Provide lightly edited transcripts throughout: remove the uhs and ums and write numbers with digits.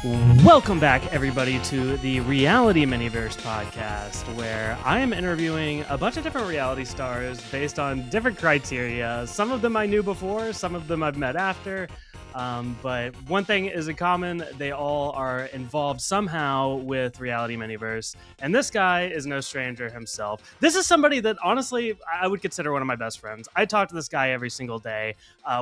Welcome back, everybody, to the Reality Miniverse podcast, where I am interviewing a bunch of different reality stars based on different criteria. Some of them I knew before, some of them I've met after. But one thing is in common, they all are involved somehow with Reality Miniverse. And this guy is no stranger himself. This is somebody that, honestly, I would consider one of my best friends. I talk to this guy every single day,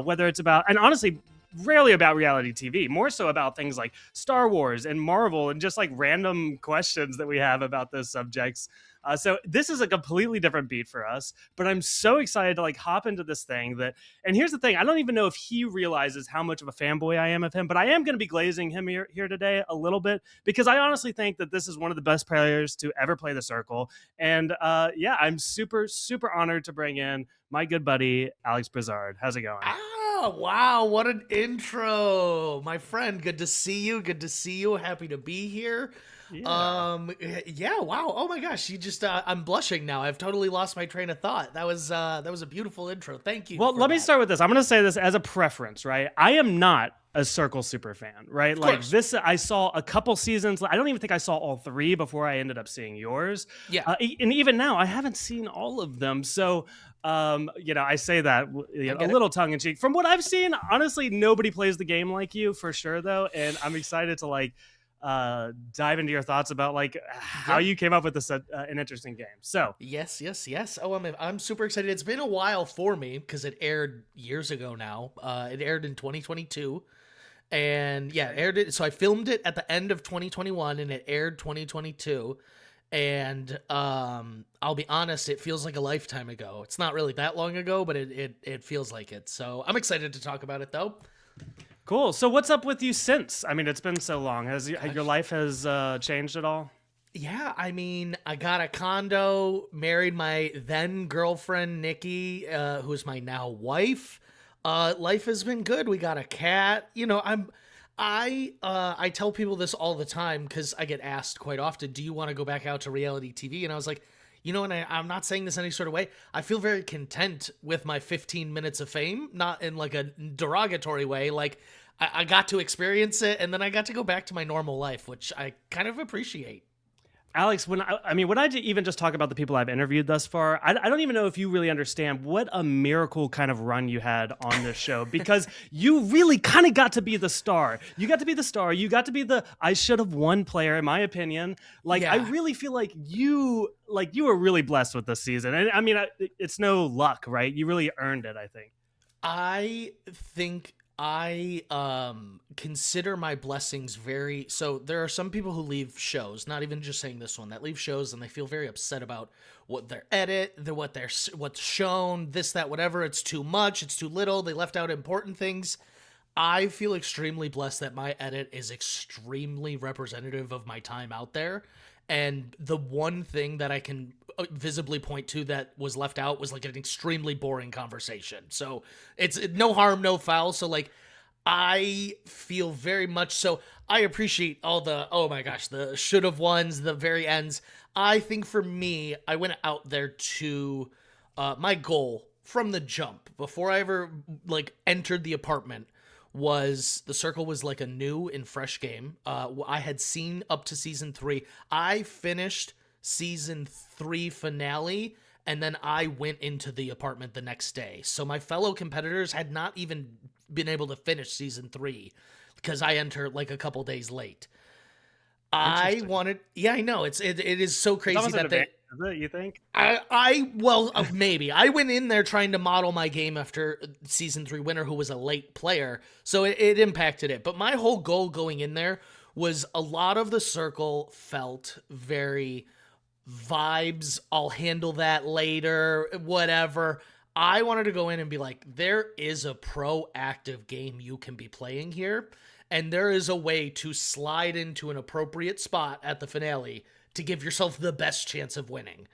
whether it's about, and honestly, rarely about reality TV, more so about things like Star Wars and Marvel and just like random questions that we have about those subjects. So this is a completely different beat for us, but I'm so excited to like hop into this thing and here's the thing, I don't even know if he realizes how much of a fanboy I am of him, but I am going to be glazing him here today a little bit because I honestly think that this is one of the best players to ever play the circle. And yeah, I'm super, super honored to bring in my good buddy, Alex Brizard. How's it going? Oh, wow, what an intro. My friend, good to see you. Good to see you. Happy to be here. Yeah. Yeah, wow. Oh my gosh, you just I'm blushing now. I've totally lost my train of thought. That was a beautiful intro. Thank you. Well, let me start with this. I'm going to say this as a preference, right? I am not a Circle super fan, right? Like this, I saw a couple seasons. I don't even think I saw all three before I ended up seeing yours. Yeah. And even now, I haven't seen all of them. So, I say that a little tongue in cheek. From what I've seen, honestly, nobody plays the game like you for sure, though. And I'm excited to like dive into your thoughts about like how you came up with this an interesting game. So yes. Oh, I'm super excited. It's been a while for me because it aired years ago now. It aired in 2022. And yeah, so I filmed it at the end of 2021 and it aired 2022. And I'll be honest, it feels like a lifetime ago. It's not really that long ago, but it feels like it. So I'm excited to talk about it though. Cool. So what's up with you since? I mean, it's been so long. Has your life has changed at all? Yeah, I mean, I got a condo, married my then girlfriend Nikki, who's my now wife. Life has been good. We got a cat. You know, I tell people this all the time because I get asked quite often, do you want to go back out to reality TV? And I was like, you know, and I'm not saying this any sort of way. I feel very content with my 15 minutes of fame, not in like a derogatory way. Like I got to experience it and then I got to go back to my normal life, which I kind of appreciate. Alex, when I even just talk about the people I've interviewed thus far, I don't even know if you really understand what a miracle kind of run you had on this show because you really kind of got to be the star. You got to be the star. You got to be the I should have won player, in my opinion. Like, yeah. I really feel like you were really blessed with this season. And I mean, it's no luck, right? You really earned it, I think. I think I consider my blessings very. So there are some people who leave shows, not even just saying this one, that leave shows and they feel very upset about what their edit, what's shown, this, that, whatever. It's too much, it's too little. They left out important things. I feel extremely blessed that my edit is extremely representative of my time out there. And the one thing that I can visibly point to that was left out was like an extremely boring conversation. So it's no harm, no foul. So like, I feel very much so. I appreciate all the, oh my gosh, the should have ones, the very ends. I think for me, I went out there to my goal from the jump before I ever like entered the apartment was the circle was like a new and fresh game. I had seen up to season 3. I finished season 3 finale and then I went into the apartment the next day. So my fellow competitors had not even been able to finish season 3 because I entered like a couple days late. I wanted, yeah, I know it is so crazy that they. Is it, you think? Maybe. I went in there trying to model my game after season 3 winner who was a late player, so it impacted it. But my whole goal going in there was a lot of the circle felt very vibes, I'll handle that later, whatever. I wanted to go in and be like, there is a proactive game you can be playing here, and there is a way to slide into an appropriate spot at the finale to give yourself the best chance of winning.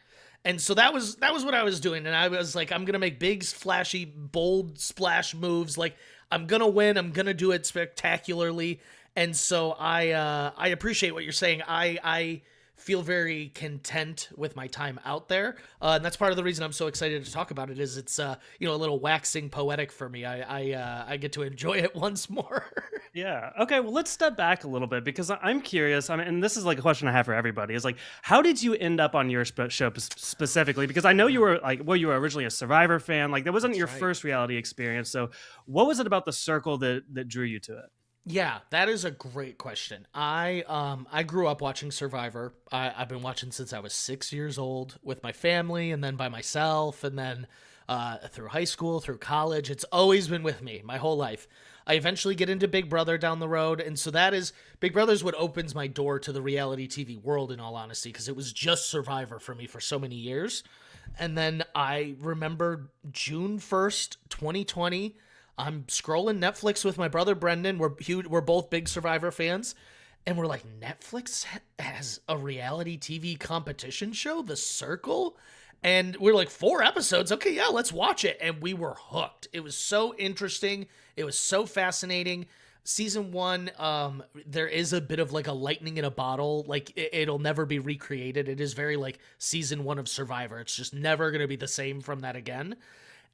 And so that was what I was doing. And I was like, I'm going to make big, flashy, bold splash moves. Like, I'm going to win. I'm going to do it spectacularly. And so I appreciate what you're saying. I feel very content with my time out there. And that's part of the reason I'm so excited to talk about it is it's, a little waxing poetic for me. I get to enjoy it once more. Yeah. Okay. Well, let's step back a little bit because I'm curious. I mean, and this is like a question I have for everybody: is like, how did you end up on your show specifically? Because I know you were like, well, you were originally a Survivor fan. Like, that wasn't your first reality experience. So, what was it about the circle that drew you to it? Yeah, that is a great question. I grew up watching Survivor. I've been watching since I was 6 years old with my family, and then by myself, and then through high school, through college. It's always been with me my whole life. I eventually get into Big Brother down the road, and so that is Big Brother's what opens my door to the reality TV world. In all honesty, because it was just Survivor for me for so many years, and then I remember June 1st, 2020. I'm scrolling Netflix with my brother Brendan. We're both big Survivor fans. And we're like, Netflix has a reality TV competition show, The Circle? And we're like, 4 episodes? Okay, yeah, let's watch it. And we were hooked. It was so interesting. It was so fascinating. Season 1, there is a bit of like a lightning in a bottle. Like, it'll never be recreated. It is very like season 1 of Survivor. It's just never going to be the same from that again.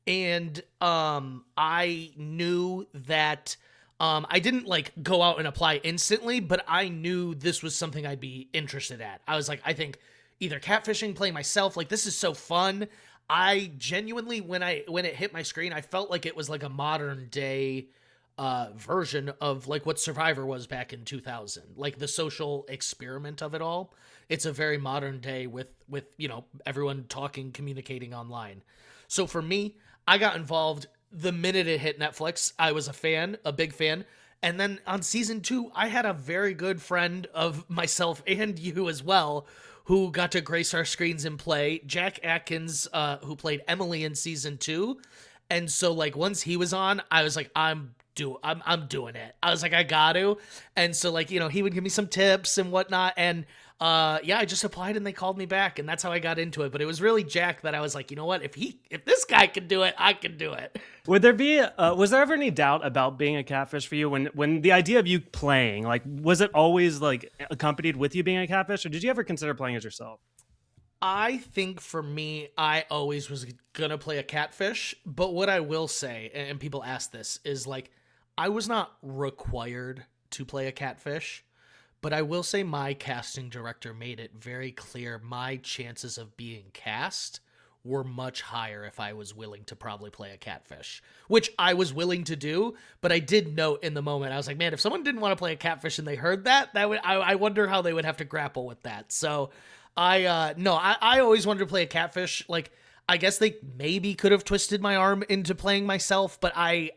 And I knew that I didn't like go out and apply instantly, but I knew this was something I'd be interested at. I was like, I think either catfishing, playing myself, like this is so fun. I genuinely, when it hit my screen, I felt like it was like a modern day version of like what Survivor was back in 2000, like the social experiment of it all. It's a very modern day with everyone talking, communicating online. So for me, I got involved the minute it hit Netflix. I was a big fan. And then on season 2, I had a very good friend of myself and you as well, who got to grace our screens and play. Jack Atkins, who played Emily in season 2. And so like once he was on, I was like, I'm doing it. I was like, I got to. And so like, he would give me some tips and whatnot. And I just applied and they called me back, and that's how I got into it. But it was really Jack that I was like, you know what? If this guy can do it, I can do it. Would there be was there ever any doubt about being a catfish for you when the idea of you playing, like, was it always like accompanied with you being a catfish, or did you ever consider playing as yourself? I think for me, I always was gonna play a catfish. But what I will say, and people ask this, is like, I was not required to play a catfish. But I will say my casting director made it very clear my chances of being cast were much higher if I was willing to probably play a catfish, which I was willing to do. But I did note in the moment, I was like, man, if someone didn't want to play a catfish and they heard I wonder how they would have to grapple with that. So I always wanted to play a catfish. Like, I guess they maybe could have twisted my arm into playing myself, but I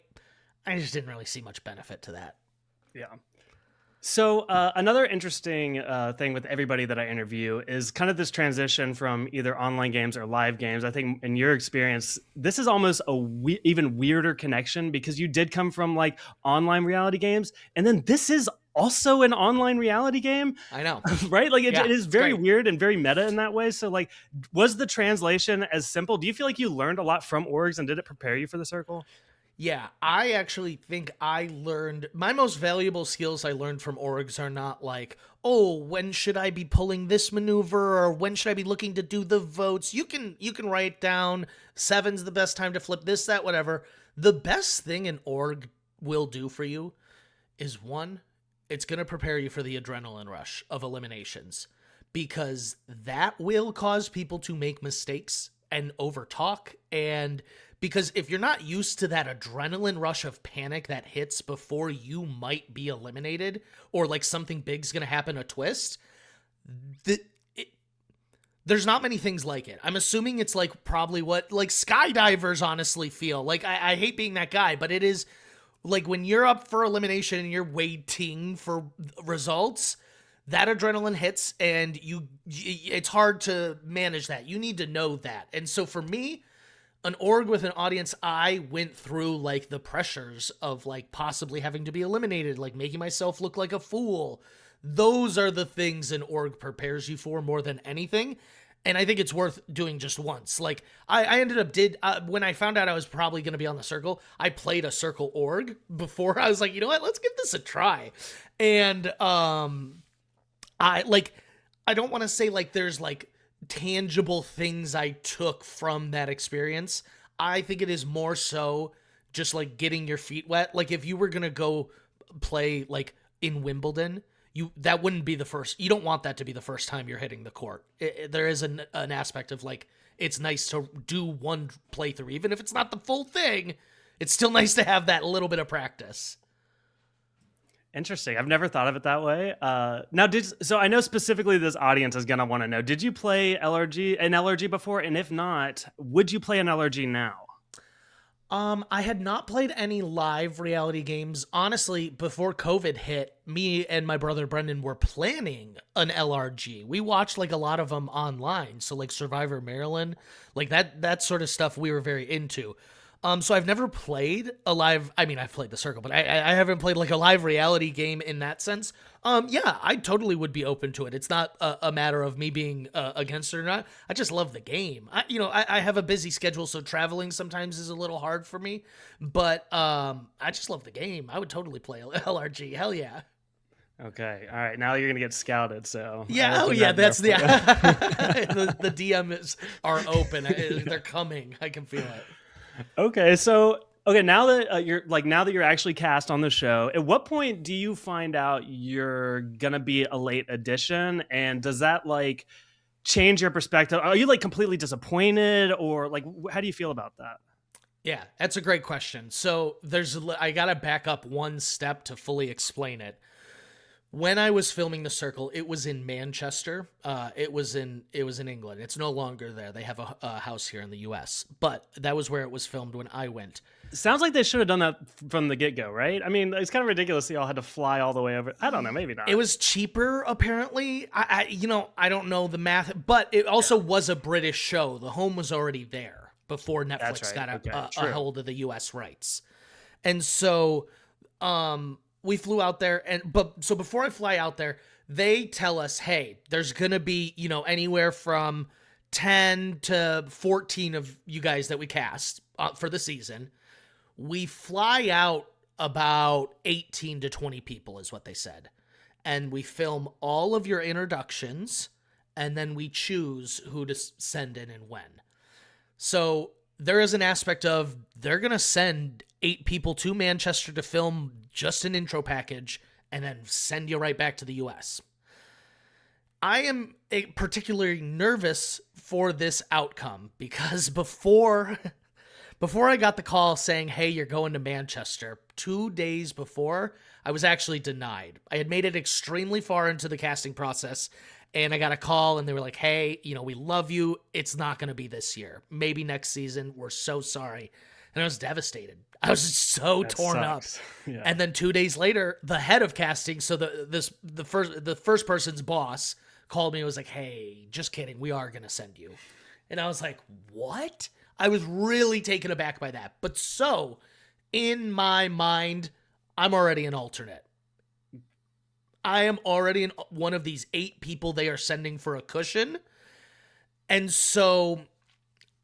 just didn't really see much benefit to that. Yeah. So another interesting thing with everybody that I interview is kind of this transition from either online games or live games. I think in your experience, this is almost even weirder connection because you did come from like online reality games, and then this is also an online reality game. I know. Right? Like it is very weird and very meta in that way. So like, was the translation as simple? Do you feel like you learned a lot from orgs, and did it prepare you for the circle? Yeah, I actually think I learned my most valuable skills I learned from orgs are not like, oh, when should I be pulling this maneuver, or when should I be looking to do the votes? You can write down 7's the best time to flip this, that, whatever. The best thing an org will do for you is, one, it's going to prepare you for the adrenaline rush of eliminations, because that will cause people to make mistakes and overtalk. And because if you're not used to that adrenaline rush of panic that hits before you might be eliminated, or like something big's going to happen, a twist, there's not many things like it. I'm assuming it's like probably what like skydivers honestly feel. Like, I hate being that guy, but it is like when you're up for elimination and you're waiting for results, that adrenaline hits and it's hard to manage that. You need to know that. And so for me, an org with an audience, I went through like the pressures of like possibly having to be eliminated, like making myself look like a fool. Those are the things an org prepares you for more than anything. And I think it's worth doing just once. Like I ended up when I found out I was probably going to be on the circle, I played a circle org before. I was like, you know what, let's give this a try. And I don't want to say like there's like tangible things I took from that experience. I think it is more so just like getting your feet wet. Like if you were going to go play like in Wimbledon, that wouldn't be the first. You don't want that to be the first time you're hitting the court. There is an aspect of like, it's nice to do one playthrough, even if it's not the full thing. It's still nice to have that little bit of practice. Interesting. I've never thought of it that way. So I know specifically this audience is going to want to know, did you play an LRG before? And if not, would you play an LRG now? I had not played any live reality games. Honestly, before COVID hit, me and my brother Brendan were planning an LRG. We watched like a lot of them online. So like Survivor Maryland, like that sort of stuff we were very into. So I've never played a live, I mean, I've played the Circle, but I haven't played like a live reality game in that sense. Yeah, I totally would be open to it. It's not a matter of me being against it or not. I just love the game. I have a busy schedule, so traveling sometimes is a little hard for me, but I just love the game. I would totally play LRG. Hell yeah. Okay. All right. Now you're gonna get scouted. So yeah. Oh yeah. That's the the DMs are open. They're coming. I can feel it. Okay, now that you're actually cast on the show, at what point do you find out you're gonna be a late addition, and does that like change your perspective? Are you like completely disappointed, or like how do you feel about that? Yeah, that's a great question. So I gotta back up one step to fully explain it. When I was filming The Circle, it was in Manchester. It was in England. It's no longer there. They have a house here in the U.S., but that was where it was filmed when I went. Sounds like they should have done that from the get-go, right? I mean, it's kind of ridiculous. Y'all had to fly all the way over. I don't know, maybe not. It was cheaper, apparently. I don't know the math, but it also was a British show. The home was already there before Netflix got a hold of the U.S. rights, and so we flew out there, so before I fly out there, they tell us, hey, there's gonna be, anywhere from 10 to 14 of you guys that we cast for the season. We fly out about 18 to 20 people is what they said. And we film all of your introductions, and then we choose who to send in and when. So there is an aspect of they're gonna send 8 people to Manchester to film just an intro package and then send you right back to the US. I am particularly nervous for this outcome because before I got the call saying, hey, you're going to Manchester, 2 days before, I was actually denied. I had made it extremely far into the casting process, and I got a call, and they were like, hey, we love you. It's not going to be this year. Maybe next season. We're so sorry. And I was devastated. I was just so torn up. Yeah. And then 2 days later, the head of casting, so the first person's boss, called me and was like, hey, just kidding. We are going to send you. And I was like, what? I was really taken aback by that. But so, in my mind, I'm already an alternate. I am already one of these 8 people they are sending for a cushion. And so,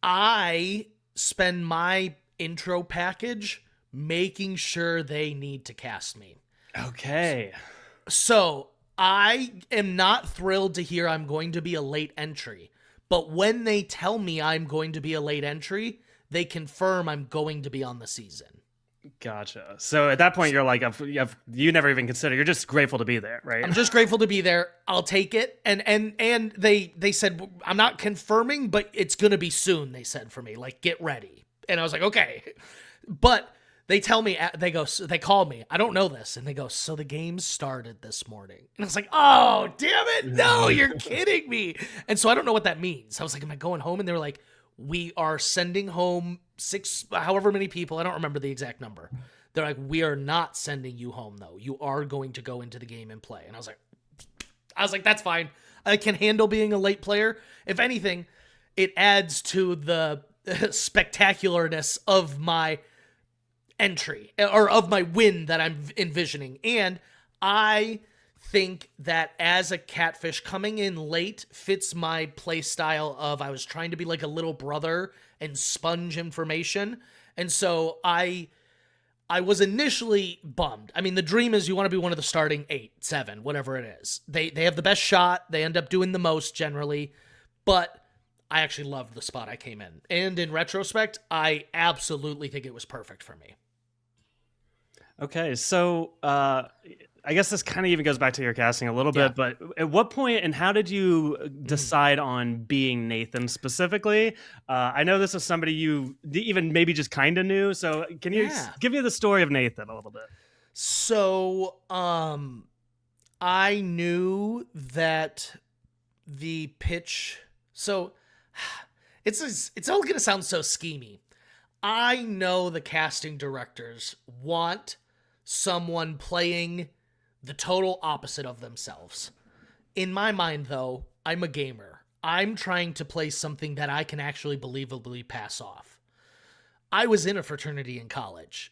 I spend my intro package making sure they need to cast me. Okay. So I am not thrilled to hear I'm going to be a late entry, but when they tell me I'm going to be a late entry, they confirm I'm going to be on the season. Gotcha. So at that point, you're like, you never even consider. You're just grateful to be there, right? I'm just grateful to be there. I'll take it. And they said, I'm not confirming, but it's going to be soon, they said for me. Like, get ready. And I was like, okay. But they tell me, they call me. I don't know this. And they go, so the game started this morning. And I was like, oh, damn it. No, you're kidding me. And so I don't know what that means. I was like, am I going home? And they were like, we are sending home 6, however many people. I don't remember the exact number. They're like, we are not sending you home, though. You are going to go into the game and play. And I was like, that's fine. I can handle being a late player. If anything, it adds to the spectacularness of my entry or of my win that I'm envisioning. And I think that as a catfish, coming in late fits my play style of I was trying to be like a little brother and sponge information. And so I I was initially bummed. I mean, the dream is you want to be one of the starting 8, 7, whatever it is. They have the best shot. They end up doing the most generally, but I actually loved the spot I came in. And in retrospect, I absolutely think it was perfect for me. Okay, so I guess this kind of even goes back to your casting a little bit, but at what point and how did you decide on being Nathan specifically? I know this is somebody you even maybe just kind of knew, so can you give me the story of Nathan a little bit? So, I knew that the pitch... So, it's all going to sound so schemy. I know the casting directors want someone playing the total opposite of themselves. In my mind, though, I'm a gamer. I'm trying to play something that I can actually believably pass off. I was in a fraternity in college.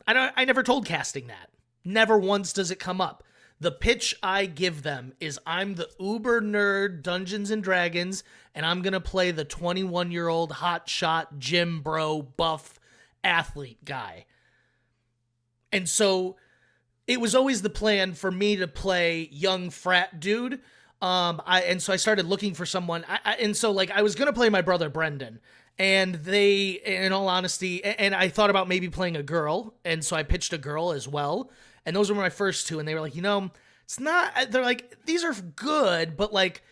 I never told casting that. Never once does it come up. The pitch I give them is I'm the uber nerd Dungeons and Dragons, and I'm going to play the 21-year-old hotshot gym bro buff athlete guy. And so it was always the plan for me to play young frat dude. And so I started looking for someone. I was going to play my brother Brendan. And they, in all honesty, and I thought about maybe playing a girl. And so I pitched a girl as well. And those were my first two. And they were like, it's not, they're like, these are good, but like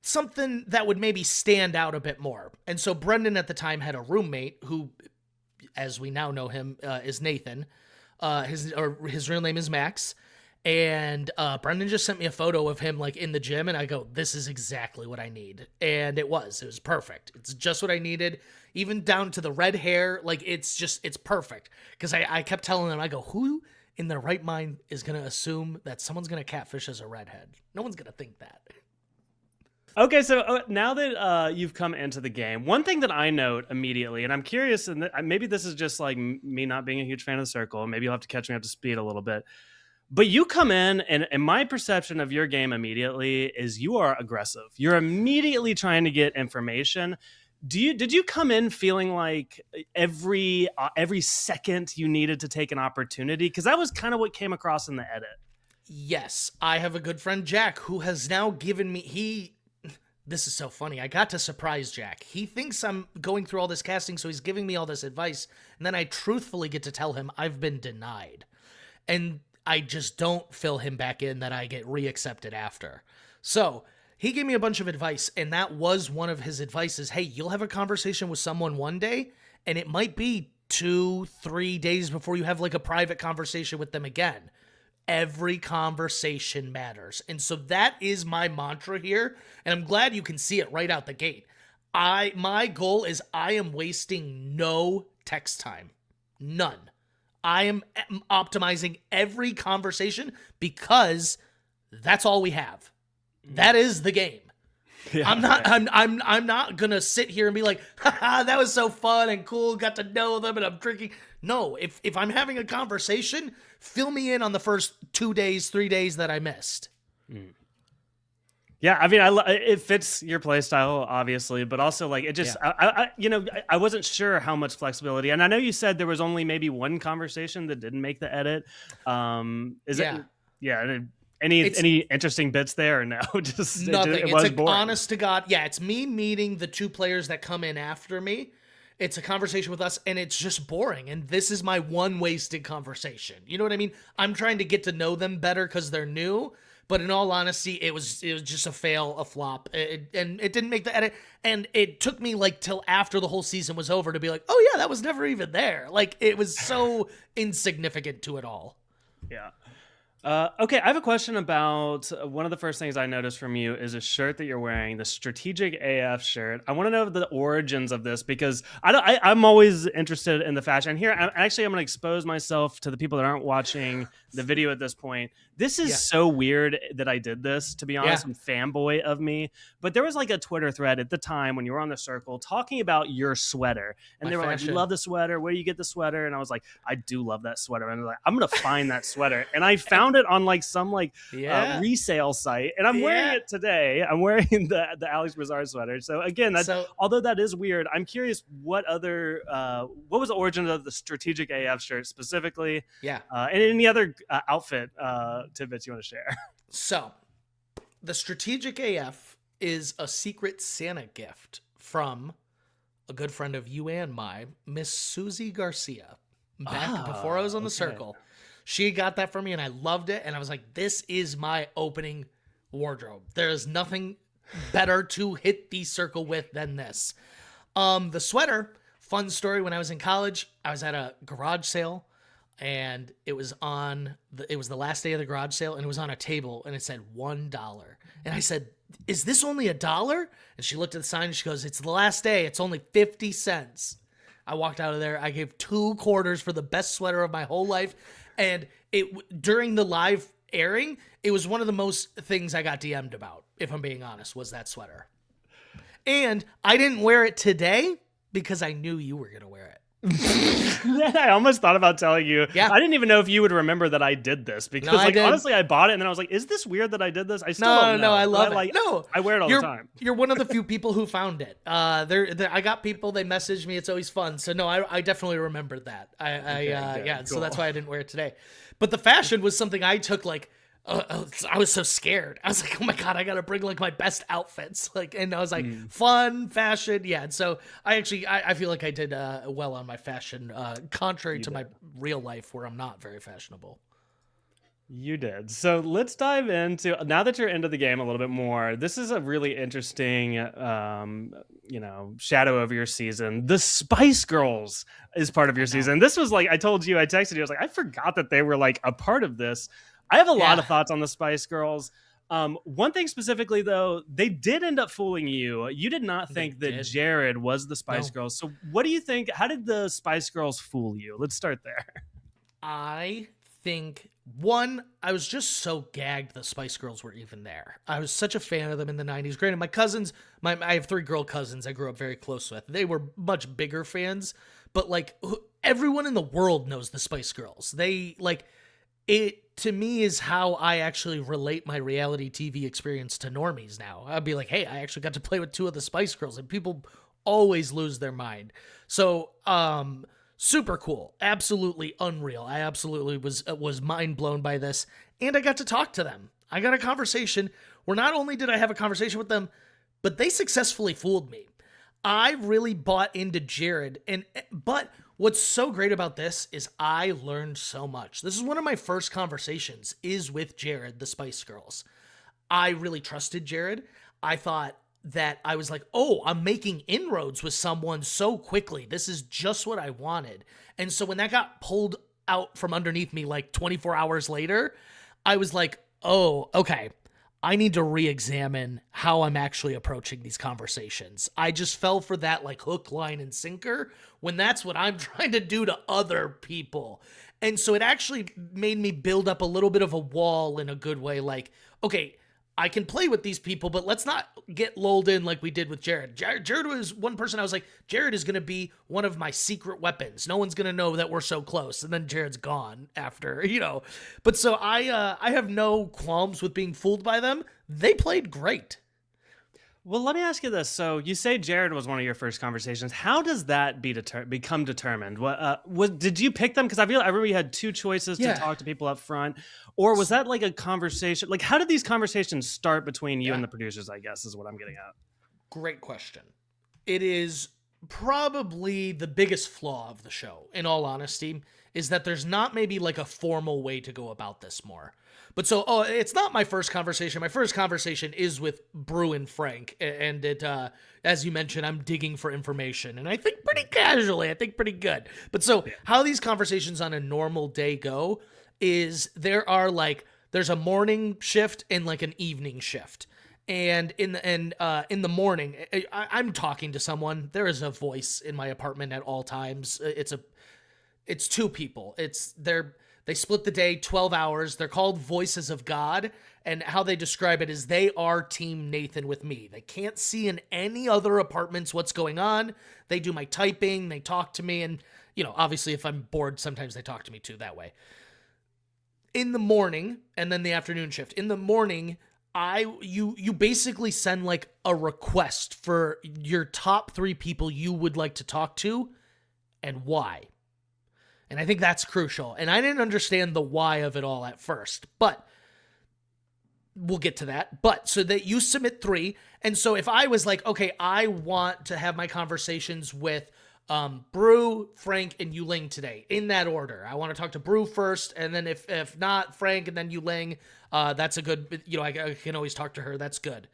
something that would maybe stand out a bit more. And so Brendan at the time had a roommate who, as we now know him, is Nathan. His real name is Max. And Brendan just sent me a photo of him like in the gym, and I go, this is exactly what I need. And it was perfect. It's just what I needed, even down to the red hair. Like it's perfect. Because I kept telling them, I go, who in their right mind is going to assume that someone's going to catfish as a redhead? No one's going to think that. Okay, so now that you've come into the game, one thing that I note immediately, and I'm curious, and maybe this is just like me not being a huge fan of the circle, maybe you'll have to catch me up to speed a little bit, but you come in, and my perception of your game immediately is you are aggressive. You're immediately trying to get information. Did you come in feeling like every second you needed to take an opportunity? Because that was kind of what came across in the edit. Yes, I have a good friend, Jack, who has now given me... This is so funny. I got to surprise Jack. He thinks I'm going through all this casting, so he's giving me all this advice, and then I truthfully get to tell him I've been denied. And I just don't fill him back in that I get reaccepted after. So he gave me a bunch of advice, and that was one of his advices. Hey, you'll have a conversation with someone one day, and it might be 2-3 days before you have like a private conversation with them again. Every conversation matters. And so that is my mantra here. And I'm glad you can see it right out the gate. My goal is I am wasting no text time. None. I am optimizing every conversation because that's all we have. That is the game. Yeah, I'm not gonna sit here and be like, haha, that was so fun and cool, got to know them and I'm drinking. No, if I'm having a conversation, fill me in on the first 2 days, 3 days that I missed. Yeah, I mean, it fits your play style, obviously, but also like it just, I wasn't sure how much flexibility, and I know you said there was only maybe one conversation that didn't make the edit. Any interesting bits there or no? Just nothing. It's boring. Honest to God, it's me meeting the two players that come in after me. It's a conversation with us, and it's just boring. And this is my one wasted conversation. You know what I mean? I'm trying to get to know them better because they're new. But in all honesty, it was just a fail, a flop, and it didn't make the edit. And it took me like till after the whole season was over to be like, oh yeah, that was never even there. Like it was so insignificant to it all. Yeah. Okay, I have a question about one of the first things I noticed from you is a shirt that you're wearing, the Strategic AF shirt. I want to know the origins of this because I'm always interested in the fashion. Here, I'm going to expose myself to the people that aren't watching the video at this point. This is so weird that I did this, to be honest. I'm fanboy of me. But there was like a Twitter thread at the time when you were on the circle talking about your sweater. And they were like, you love the sweater. Where do you get the sweater? And I was like, I do love that sweater. And I was like, I'm going to find that sweater. And I found found it on like some like Yeah. resale site, and I'm wearing it today. I'm wearing the Alex Brizard sweater. So again, although that is weird, I'm curious what was the origin of the Strategic AF shirt specifically? Yeah. And any other outfit tidbits you want to share? So, the Strategic AF is a secret Santa gift from a good friend of you and mine, Miss Susie Garcia. Back before I was on the circle, she got that for me, and I loved it. And I was like, "This is my opening wardrobe. There is nothing better to hit the circle with than this." The sweater. Fun story. When I was in college, I was at a garage sale. And it was the last day of the garage sale, and it was on a table, and it said $1. And I said, "Is this only $1?" And she looked at the sign, and she goes, "It's the last day. It's only 50 cents. I walked out of there. I gave 2 quarters for the best sweater of my whole life. And during the live airing, it was one of the most things I got DM'd about, if I'm being honest, was that sweater. And I didn't wear it today because I knew you were going to wear it. I almost thought about telling you. Yeah. I didn't even know if you would remember that I did this because, honestly, I bought it and then I was like, "Is this weird that I did this?" I still don't know. No, I love it. I wear it all the time. You're one of the few people who found it. I got people. They message me. It's always fun. So no, I definitely remembered that. Cool. So that's why I didn't wear it today. But the fashion was something I took like. I was so scared. I was like, "Oh my God, I gotta bring like my best outfits." And I was like, fun, fashion. Yeah. And so I feel like I did well on my fashion, contrary to my real life where I'm not very fashionable. You did. So let's dive into, now that you're into the game a little bit more, this is a really interesting, shadow of your season. The Spice Girls is part of your season. This was like, I told you, I texted you, I was like, I forgot that they were like a part of this. I have a lot of thoughts on the Spice Girls. One thing specifically, though, they did end up fooling you. You did not think that Jared was the Spice Girls. So what do you think? How did the Spice Girls fool you? Let's start there. I think, one, I was just so gagged the Spice Girls were even there. I was such a fan of them in the 90s. Granted, my cousins, I have 3 girl cousins I grew up very close with. They were much bigger fans, but like everyone in the world knows the Spice Girls. They like... It, to me, is how I actually relate my reality TV experience to normies now. I'd be like, "Hey, I actually got to play with 2 of the Spice Girls," and people always lose their mind. So, super cool. Absolutely unreal. I absolutely was mind blown by this, and I got to talk to them. I got a conversation where not only did I have a conversation with them, but they successfully fooled me. I really bought into Jared, but what's so great about this is I learned so much. This is one of my first conversations is with Jared, the Spice Girls. I really trusted Jared. I thought that I was like, "Oh, I'm making inroads with someone so quickly. This is just what I wanted." And so when that got pulled out from underneath me like 24 hours later, I was like, "Oh, okay. I need to re-examine how I'm actually approaching these conversations." I just fell for that like hook, line, and sinker when that's what I'm trying to do to other people. And so it actually made me build up a little bit of a wall in a good way. Like, okay, I can play with these people, but let's not get lulled in like we did with Jared. Jared was one person I was like, Jared is going to be one of my secret weapons. No one's going to know that we're so close. And then Jared's gone after, But so I have no qualms with being fooled by them. They played great. Well, let me ask you this. So you say Jared was one of your first conversations. How does that become determined? What did you pick them? Because I remember you had 2 choices to talk to people up front. Or was that like a conversation? Like, how did these conversations start between you and the producers, I guess, is what I'm getting at. Great question. It is probably the biggest flaw of the show, in all honesty, is that there's not maybe like a formal way to go about this more. But so, it's not my first conversation. My first conversation is with Brew and Frank. And it, as you mentioned, I'm digging for information. And I think pretty casually, pretty good. But so how these conversations on a normal day go is there's a morning shift and like an evening shift. And in the morning, I'm talking to someone. There is a voice in my apartment at all times. It's 2 people. They split the day 12 hours. They're called Voices of God. And how they describe it is they are Team Nathan with me. They can't see in any other apartments what's going on. They do my typing. They talk to me. And, obviously if I'm bored, sometimes they talk to me too that way. in the morning and then the afternoon shift. In the morning, you basically send like a request for your top 3 people you would like to talk to and why. And I think that's crucial. And I didn't understand the why of it all at first, but we'll get to that. But so that you submit 3. And so if I was like, okay, I want to have my conversations with Brew, Frank, and Yuling today in that order. I want to talk to Brew first, and then if not Frank and then Yuling, that's a good, I can always talk to her. That's good.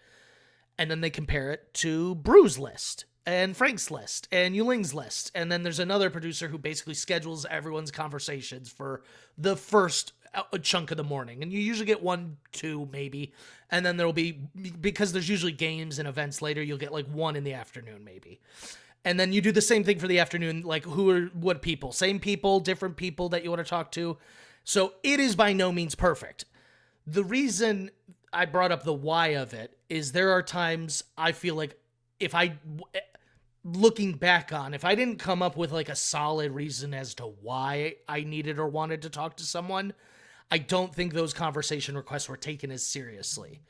And then they compare it to Brew's list and Frank's list and Yuling's list. And then there's another producer who basically schedules everyone's conversations for the first chunk of the morning. And you usually get 1, 2, maybe. And then there'll be, because there's usually games and events later, you'll get like 1 in the afternoon, maybe. And then you do the same thing for the afternoon, like what people? Same people, different people that you want to talk to. So it is by no means perfect. The reason I brought up the why of it is there are times I feel like looking back on, if I didn't come up with like a solid reason as to why I needed or wanted to talk to someone, I don't think those conversation requests were taken as seriously.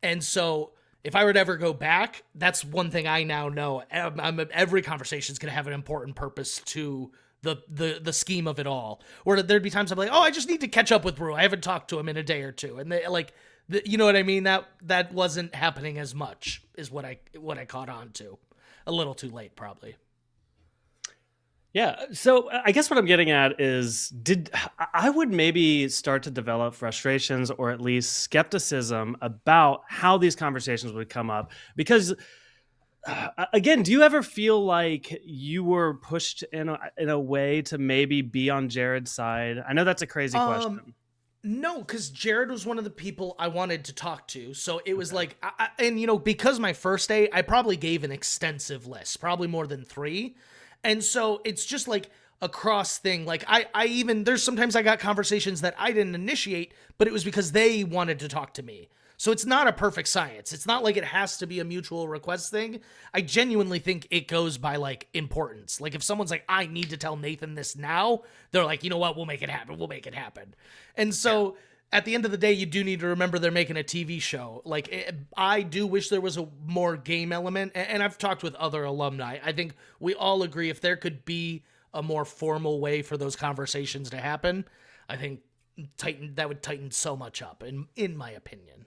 And so if I were to ever go back, that's one thing I now know. Every conversation is going to have an important purpose to the scheme of it all. Or there'd be times I'm like, oh, I just need to catch up with Brew. I haven't talked to him in a day or 2. And they you know what I mean? That wasn't happening as much is what I caught on to. A little too late, probably. Yeah. So I guess what I'm getting at is, I would maybe start to develop frustrations or at least skepticism about how these conversations would come up. Because again, do you ever feel like you were pushed in a way to maybe be on Jared's side? I know that's a crazy question. No, because Jared was one of the people I wanted to talk to. So it was like, because my first day, I probably gave an extensive list, probably more than 3. And so it's just like a cross thing. Like there's sometimes I got conversations that I didn't initiate, but it was because they wanted to talk to me. So it's not a perfect science. It's not like it has to be a mutual request thing. I genuinely think it goes by like importance. Like if someone's like, I need to tell Nathan this now, they're like, you know what? We'll make it happen. We'll make it happen. And so at the end of the day, you do need to remember they're making a TV show. Like I do wish there was a more game element. And I've talked with other alumni. I think we all agree if there could be a more formal way for those conversations to happen, I think that would tighten so much up in my opinion.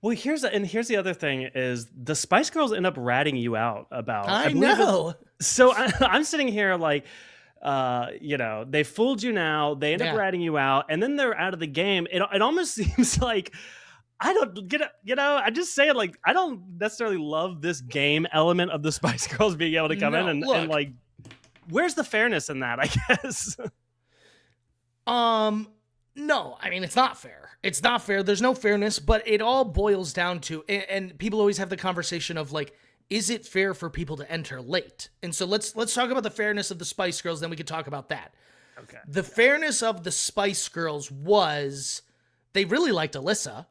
Well, here's the other thing is the Spice Girls end up ratting you out about. I know. So I'm sitting here like, they fooled you now. They end up ratting you out, and then they're out of the game. It almost seems like I don't get it. I'm just saying, like, I don't necessarily love this game element of the Spice Girls being able to come in and like, where's the fairness in that? I guess. No, I mean, it's not fair. It's not fair. There's no fairness, but it all boils down to, and people always have the conversation of like, is it fair for people to enter late? And so let's talk about the fairness of the Spice Girls, then we can talk about that. Okay. The fairness of the Spice Girls was they really liked Alyssa.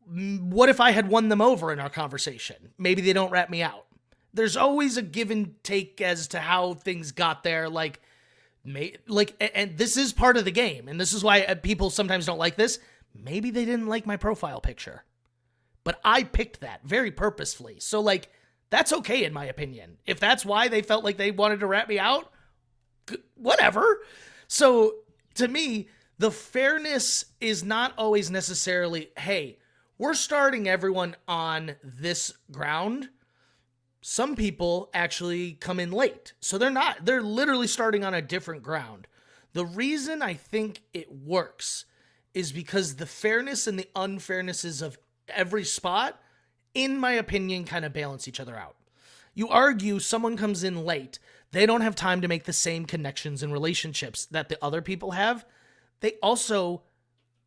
What if I had won them over in our conversation? Maybe they don't rat me out. There's always a give and take as to how things got there. And this is part of the game, and this is why people sometimes don't like this. Maybe they didn't like my profile picture, but I picked that very purposefully. So, like, that's okay in my opinion. If that's why they felt like they wanted to rat me out, whatever. So, to me, the fairness is not always necessarily, hey, we're starting everyone on this ground. Some people actually come in late. So they're literally starting on a different ground. The reason I think it works is because the fairness and the unfairnesses of every spot, in my opinion, kind of balance each other out. You argue someone comes in late. They don't have time to make the same connections and relationships that the other people have. They also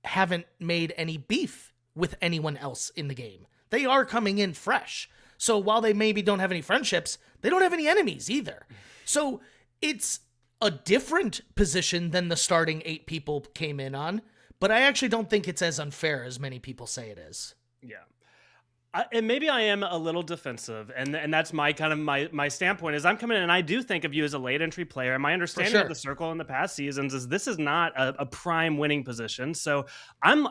haven't made any beef with anyone else in the game. They are coming in fresh. So while they maybe don't have any friendships, they don't have any enemies either. So it's a different position than the starting 8 people came in on, but I actually don't think it's as unfair as many people say it is. Yeah. And maybe I am a little defensive, and that's my kind of my standpoint is I'm coming in and I do think of you as a late entry player. And my understanding of the circle in the past seasons is this is not a prime winning position. So I'm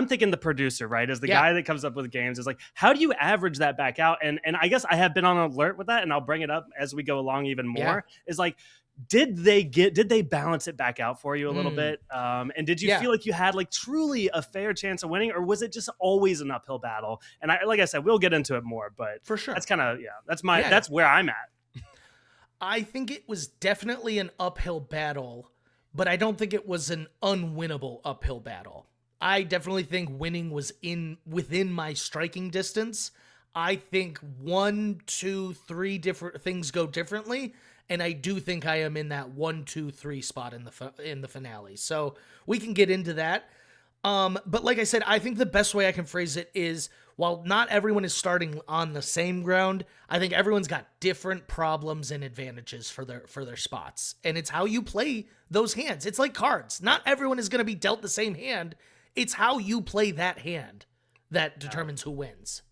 thinking the producer, right, as the guy that comes up with games is like, how do you average that back out? And I guess I have been on alert with that, and I'll bring it up as we go along even more. Is like, did they balance it back out for you a little bit? And did you feel like you had like truly a fair chance of winning, or was it just always an uphill battle? And like I said, we'll get into it more, but for sure, that's kind of, that's where I'm at. I think it was definitely an uphill battle, but I don't think it was an unwinnable uphill battle. I definitely think winning was within my striking distance. I think 1, 2, 3 different things go differently. And I do think I am in that 1, 2, 3 spot in the finale. So we can get into that. But like I said, I think the best way I can phrase it is, while not everyone is starting on the same ground, I think everyone's got different problems and advantages for their spots. And it's how you play those hands. It's like cards. Not everyone is going to be dealt the same hand. It's how you play that hand that determines who wins.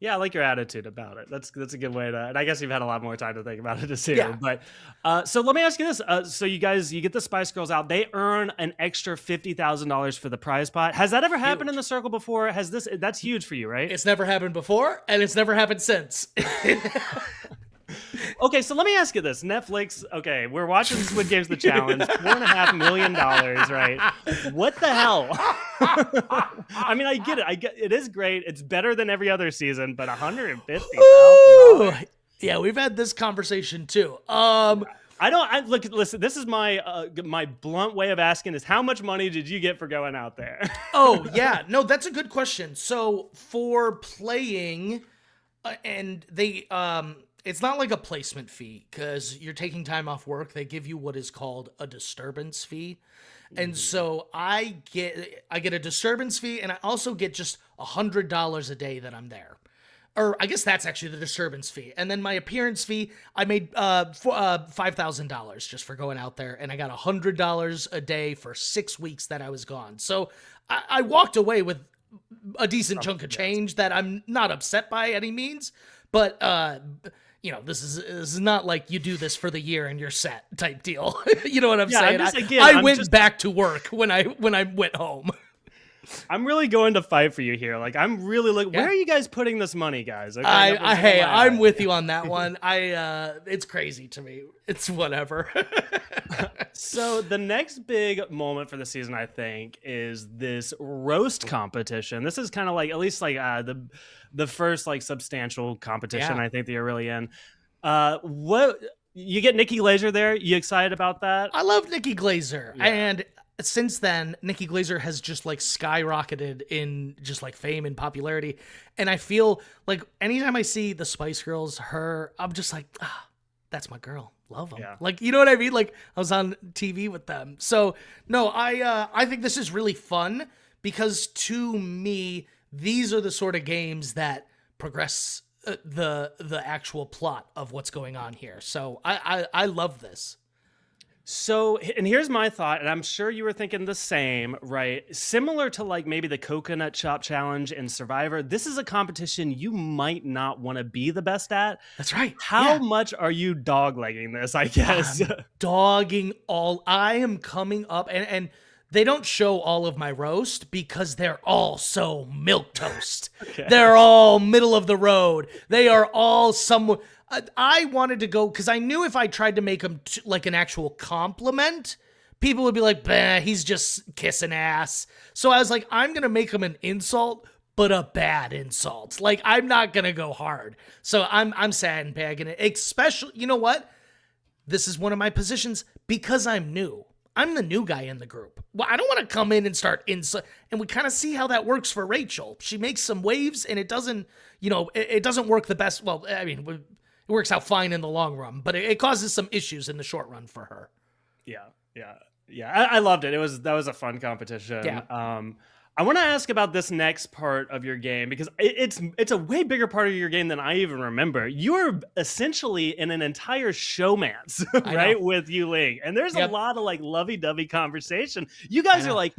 Yeah, I like your attitude about it. That's a good way to, and I guess you've had a lot more time to think about it this year. Yeah. But so let me ask you this. So you get the Spice Girls out. They earn an extra $50,000 for the prize pot. Has that ever happened in the circle before? That's huge for you, right? It's never happened before, and it's never happened since. Okay, so let me ask you this. Netflix, okay, we're watching Squid Games The Challenge, $4.5 million, right? What the hell? I mean, I get it. It is great. It's better than every other season, but $150,000. Yeah, we've had this conversation too. Listen, this is my blunt way of asking is, how much money did you get for going out there? Oh, yeah. No, that's a good question. So for playing, and they, it's not like a placement fee because you're taking time off work. They give you what is called a disturbance fee. And so I get a disturbance fee, and I also get just $100 a day that I'm there. Or I guess that's actually the disturbance fee. And then my appearance fee, I made $5,000 just for going out there, and I got $100 a day for 6 weeks that I was gone. So I walked away with a decent chunk of change that I'm not upset by any means. But this is not like you do this for the year and you're set type deal. You know what I'm saying? I went back to work when I went home. I'm really going to fight for you here. Like, I'm really where are you guys putting this money, guys? Okay, I'm with you on that one. It's crazy to me. It's whatever. So the next big moment for the season, I think, is this roast competition. This is kind of like, at least like the first like substantial competition I think that you're really in. What you get Nikki Glaser there? You excited about that? I love Nikki Glaser, and since then, Nikki Glaser has just like skyrocketed in just like fame and popularity. And I feel like anytime I see the Spice Girls, I'm just like, that's my girl. Love them. Yeah. Like, you know what I mean? Like, I was on TV with them. So no, I think this is really fun because to me, these are the sort of games that progress the actual plot of what's going on here. So I love this. So, and here's my thought, and I'm sure you were thinking the same, right? Similar to like maybe the coconut chop challenge in Survivor, this is a competition you might not want to be the best at. That's right. How much are you doglegging this, I guess? I am coming up, and they don't show all of my roast because they're all so milquetoast. Okay. They're all middle of the road. They are all somewhat. I wanted to go because I knew if I tried to make him like an actual compliment, people would be like, "Bah, he's just kissing ass." So I was like, I'm going to make him an insult, but a bad insult. Like, I'm not going to go hard. So I'm sandbagging it. Especially, you know what? This is one of my positions because I'm new. I'm the new guy in the group. Well, I don't want to come in and start insult. And we kind of see how that works for Rachel. She makes some waves and it doesn't, it doesn't work the best. Well, I mean, it works out fine in the long run, but it causes some issues in the short run for her. Yeah. I loved it. That was a fun competition. Yeah. I want to ask about this next part of your game because it's a way bigger part of your game than I even remember. You're essentially in an entire showmance, I know. right, with Yu Ling, and there's a Yep. lot of like lovey-dovey conversation. You I guys are know.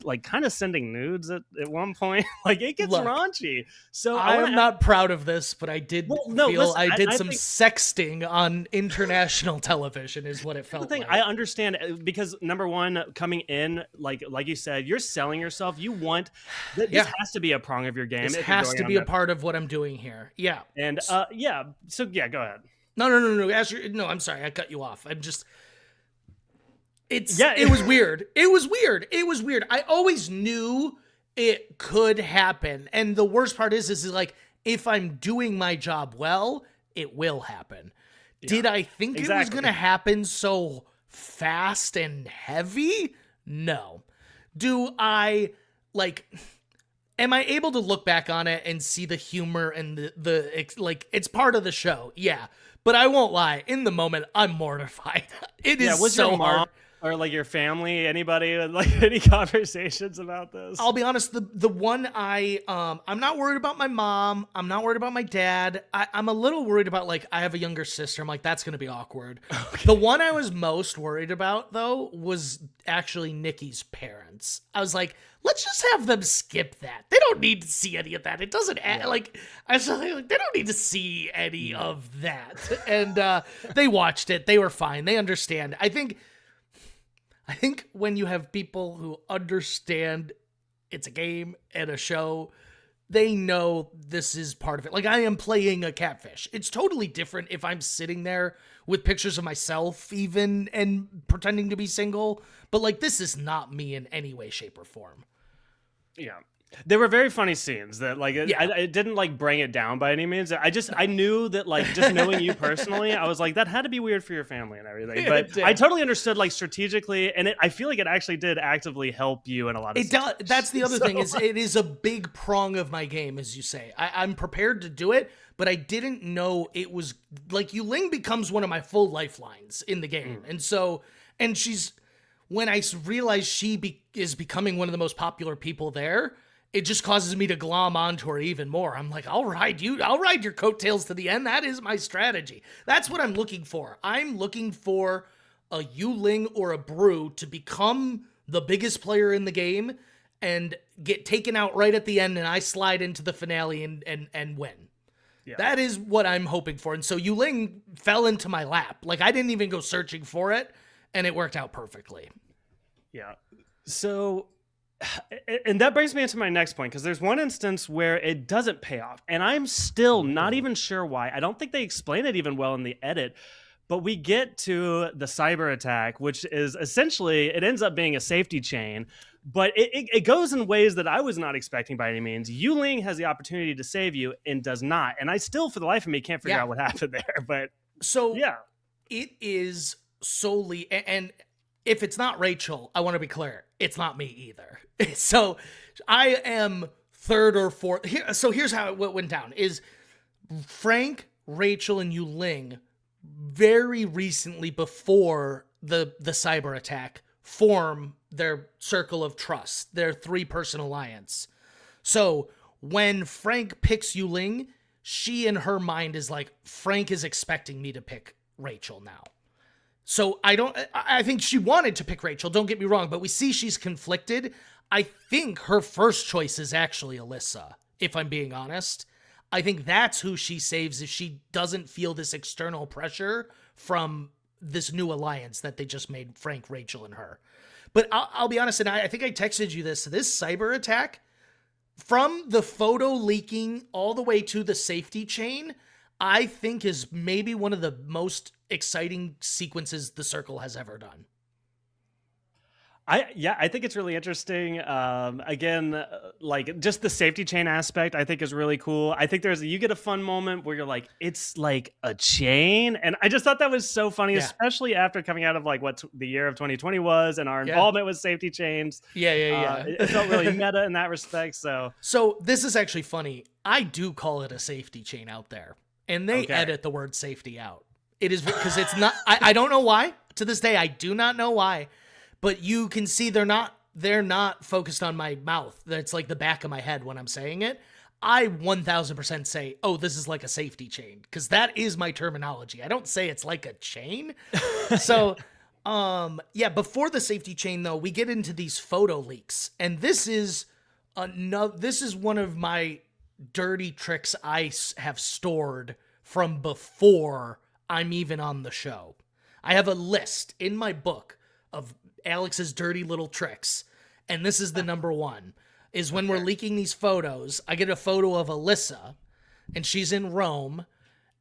like kind of sending nudes at one point. Like it gets Look, raunchy. So I I want am to. not proud of this, but I did Well, no, feel listen. I did I some think sexting on international television is what it the felt thing like. I understand because number one, coming in like you said, you're selling yourself. You want this Yeah. has to be a prong of your game. This If you're has going to on be a this. part of what I'm doing here. Yeah. And yeah, so yeah, go ahead. No. No, I'm sorry. I cut you off. I'm just Yeah, it was weird. It was weird. I always knew it could happen. And the worst part is like if I'm doing my job well, it will happen. Did I think it was exactly. going to happen so fast and heavy? No. Do I like am I able to look back on it and see the humor and the like it's part of the show? Yeah. But I won't lie, in the moment I'm mortified. It is Was so your mom hard. or like your family, anybody like any conversations about this? I'll be honest, the one I'm not worried about my mom. I'm not worried about my dad. I'm a little worried about like I have a younger sister. I'm like, that's gonna be awkward. Okay. The one I was most worried about though was actually Nikki's parents. I was like, let's just have them skip that. They don't need to see any of that. It doesn't like I was like they don't need to see any of that. And they watched it. They were fine. They understand. I think when you have people who understand it's a game and a show, they know this is part of it. Like I am playing a catfish. It's totally different if I'm sitting there with pictures of myself even and pretending to be single. But like this is not me in any way, shape, or form. Yeah. They were very funny scenes that like Yeah. I didn't like bring it down by any means. I knew that like just knowing you personally, I was like that had to be weird for your family and everything. But I totally understood like strategically, and I feel like it actually did actively help you in a lot of. It does. That's the other thing is it is a big prong of my game, as you say. I'm prepared to do it, but I didn't know it was like Yu Ling becomes one of my full lifelines in the game, and so she's when I realize she is becoming one of the most popular people there. It just causes me to glom onto her even more. I'm like, I'll ride your coattails to the end. That is my strategy. That's what I'm looking for. I'm looking for a Yu Ling or a Brew to become the biggest player in the game and get taken out right at the end, and I slide into the finale and win. Yeah. That is what I'm hoping for. And so Yu Ling fell into my lap. Like I didn't even go searching for it, and it worked out perfectly. Yeah. So and that brings me into my next point, because there's one instance where it doesn't pay off, and I'm still not even sure why. I don't think they explain it even well in the edit, but we get to the cyber attack, which is essentially, it ends up being a safety chain, but it goes in ways that I was not expecting by any means. Yu Ling has the opportunity to save you and does not, and I still, for the life of me, can't figure out what happened there. But so yeah, it is solely, and if it's not Rachel, I want to be clear, it's not me either. So I am third or fourth. So here's how it went down: is Frank, Rachel, and Yu Ling very recently, before the cyber attack, form their circle of trust, their 3-person alliance. So when Frank picks Yu Ling, she in her mind is like, Frank is expecting me to pick Rachel now. So I think she wanted to pick Rachel, don't get me wrong, but we see she's conflicted. I think her first choice is actually Alyssa, if I'm being honest. I think that's who she saves if she doesn't feel this external pressure from this new alliance that they just made, Frank, Rachel, and her. But I'll be honest, and I think I texted you this cyber attack, from the photo leaking all the way to the safety chain, I think is maybe one of the most exciting sequences the Circle has ever done. I think it's really interesting. Again, like just the safety chain aspect, I think is really cool. I think you get a fun moment where you're like, it's like a chain, and I just thought that was so funny, especially after coming out of like what the year of 2020 was, and our involvement with safety chains. Yeah. It felt really meta in that respect. So this is actually funny. I do call it a safety chain out there, and they edit the word safety out. It is because it's not. I don't know why. To this day, I do not know why. But you can see they're not they're not focused on my mouth. That's like the back of my head when I'm saying it. I 1000% say, oh, this is like a safety chain, because that is my terminology. I don't say it's like a chain. So, yeah, before the safety chain, though, we get into these photo leaks. And this is one of my dirty tricks I have stored from before I'm even on the show. I have a list in my book of Alex's dirty little tricks, and this is the number one, is when we're leaking these photos, I get a photo of Alyssa, and she's in Rome,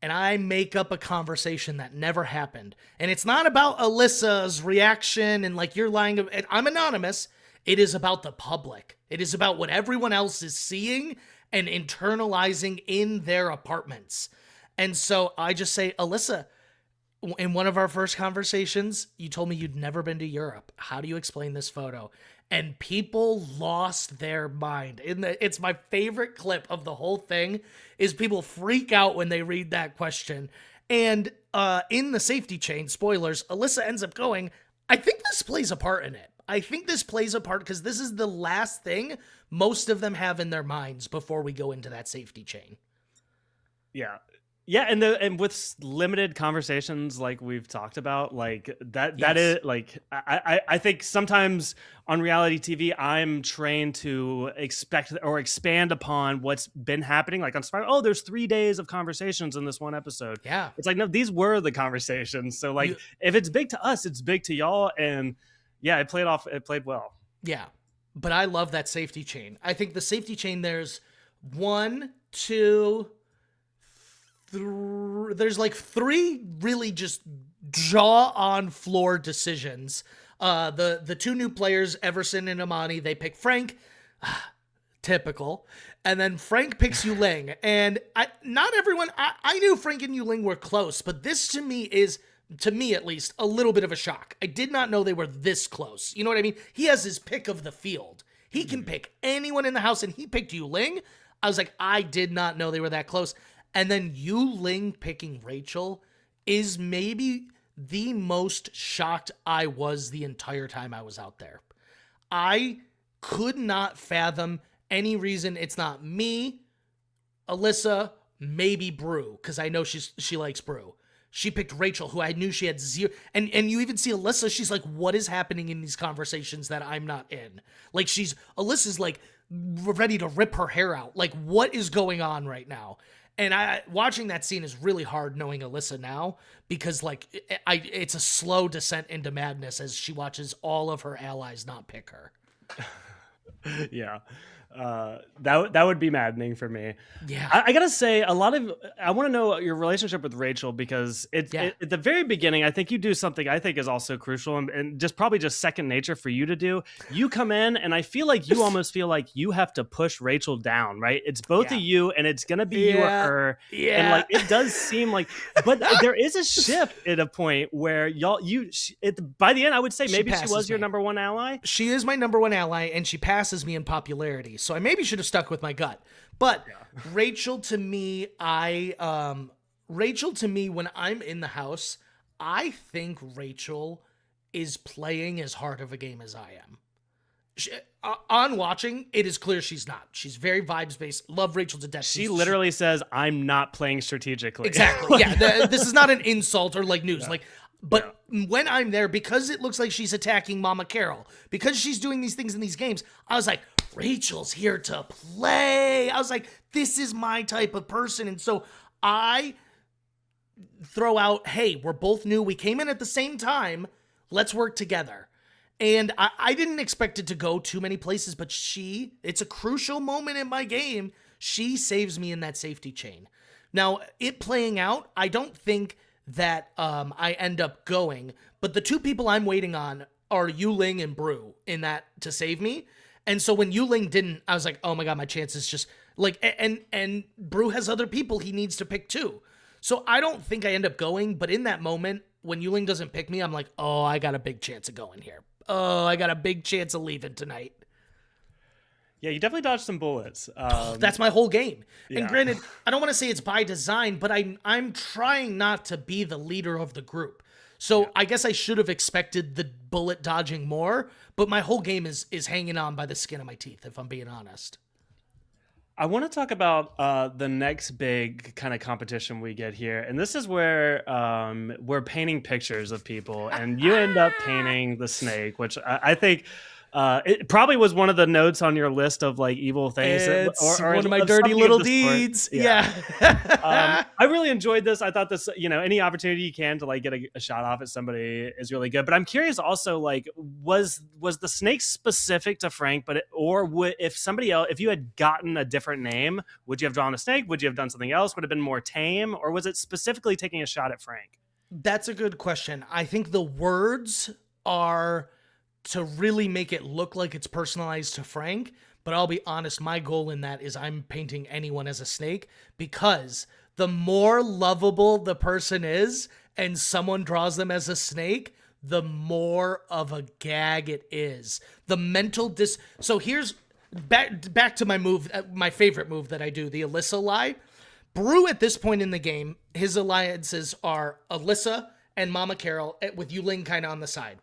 and I make up a conversation that never happened. And it's not about Alyssa's reaction and like you're lying, and I'm anonymous. It is about the public. It is about what everyone else is seeing and internalizing in their apartments. And so I just say, Alyssa, in one of our first conversations, you told me you'd never been to Europe. How do you explain this photo? And people lost their mind. It's my favorite clip of the whole thing is people freak out when they read that question. And in the safety chain, spoilers, Alyssa ends up going, I think this plays a part in it. I think this plays a part because this is the last thing most of them have in their minds before we go into that safety chain. Yeah. Yeah, and with limited conversations like we've talked about, like that is like I think sometimes on reality TV I'm trained to expect or expand upon what's been happening. Like on Survivor, oh, there's 3 days of conversations in this one episode. Yeah, it's like no, these were the conversations. So like if it's big to us, it's big to y'all, and yeah, it played well. Yeah, but I love that safety chain. I think the safety chain, there's 1, 2. There's like 3 really just jaw on floor decisions. The 2 new players, Everson and Amani, they pick Frank. Typical. And then Frank picks Yuling. And not everyone, I knew Frank and Yuling were close, but this to me is, to me at least, a little bit of a shock. I did not know they were this close. You know what I mean? He has his pick of the field. He can pick anyone in the house, and he picked Yuling. I was like, I did not know they were that close. And then Yuling picking Rachel is maybe the most shocked I was the entire time I was out there. I could not fathom any reason it's not me, Alyssa, maybe Brew, because I know she likes Brew. She picked Rachel, who I knew she had 0. And you even see Alyssa, she's like, what is happening in these conversations that I'm not in? Like Alyssa's like ready to rip her hair out. Like, what is going on right now? And watching that scene is really hard knowing Alyssa now, because like it's a slow descent into madness as she watches all of her allies not pick her. Yeah. That would be maddening for me. Yeah. I gotta say, I want to know your relationship with Rachel, because at the very beginning, I think you do something I think is also crucial and just probably just second nature for you to do. You come in and I feel like you almost feel like you have to push Rachel down, right? It's both of you and it's going to be you or her. Yeah. And like, it does seem like, but there is a shift at a point where by the end, I would say maybe she was your number one ally. She is my number one ally and she passes me in popularity. So I maybe should have stuck with my gut. But Rachel to me, when I'm in the house, I think Rachel is playing as hard of a game as I am. On watching, it is clear she's not. She's very vibes-based. Love Rachel to death. She literally says, I'm not playing strategically. Exactly. Yeah. This is not an insult or like news. But when I'm there, because it looks like she's attacking Mama Carol, because she's doing these things in these games, I was like, Rachel's here to play. I was like, this is my type of person. And so I throw out, hey, we're both new. We came in at the same time. Let's work together. And I didn't expect it to go too many places, but it's a crucial moment in my game. She saves me in that safety chain. Now, it playing out, I don't think that I end up going, but the 2 people I'm waiting on are Yuling and Brew in that to save me. And so when Yuling didn't, I was like, oh my God, my chances just like, and Brew has other people he needs to pick too. So I don't think I end up going, but in that moment, when Yuling doesn't pick me, I'm like, oh, I got a big chance of going here. Oh, I got a big chance of leaving tonight. Yeah, you definitely dodged some bullets. That's my whole game. Yeah. And granted, I don't want to say it's by design, but I'm trying not to be the leader of the group. So I guess I should have expected the bullet dodging more, but my whole game is hanging on by the skin of my teeth, if I'm being honest. I want to talk about the next big kind of competition we get here, and this is where we're painting pictures of people, and you end up painting the snake, which I think it probably was one of the notes on your list of like evil things. It's one of my dirty little deeds. Yeah. I really enjoyed this. I thought this, any opportunity you can to like get a shot off at somebody is really good. But I'm curious also, like, was the snake specific to Frank? If somebody else, if you had gotten a different name, would you have drawn a snake? Would you have done something else? Would it have been more tame? Or was it specifically taking a shot at Frank? That's a good question. I think the words are to really make it look like it's personalized to Frank. But I'll be honest, my goal in that is I'm painting anyone as a snake, because the more lovable the person is and someone draws them as a snake, the more of a gag it is. The mental So here's back to my move, my favorite move that I do, the Alyssa lie. Brew at this point in the game, his alliances are Alyssa and Mama Carol, with Yuling kind of on the side.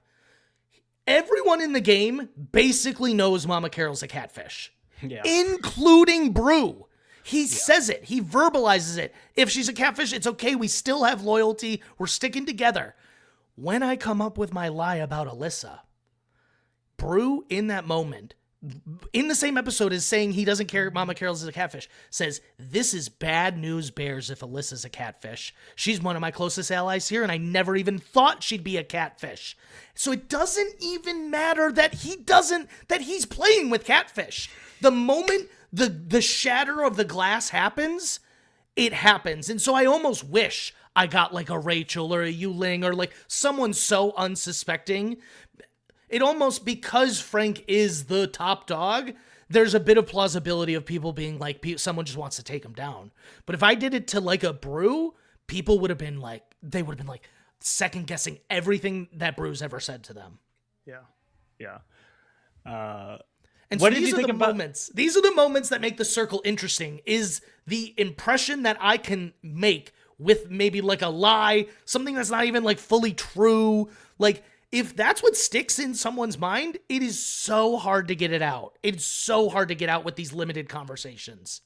Everyone in the game basically knows Mama Carol's a catfish, including Brew. He says it. He verbalizes it. If she's a catfish, it's okay. We still have loyalty. We're sticking together. When I come up with my lie about Alyssa, Brew in that moment, in the same episode as saying he doesn't care Mama Carol's is a catfish, says, "This is bad news bears if Alyssa's a catfish. She's one of my closest allies here, and I never even thought she'd be a catfish." So it doesn't even matter that he's playing with catfish. The moment the shatter of the glass happens, it happens. And so I almost wish I got like a Rachel or a Yuling or like someone so unsuspecting. It almost, because Frank is the top dog, there's a bit of plausibility of people being like, someone just wants to take him down. But if I did it to like a Brew, people would have been like, second guessing everything that Brew's ever said to them. Yeah. And what so did you think about moments? These are the moments that make the circle interesting, is the impression that I can make with maybe like a lie, something that's not even like fully true. Like, if that's what sticks in someone's mind, it is so hard to get it out. It's so hard to get out with these limited conversations.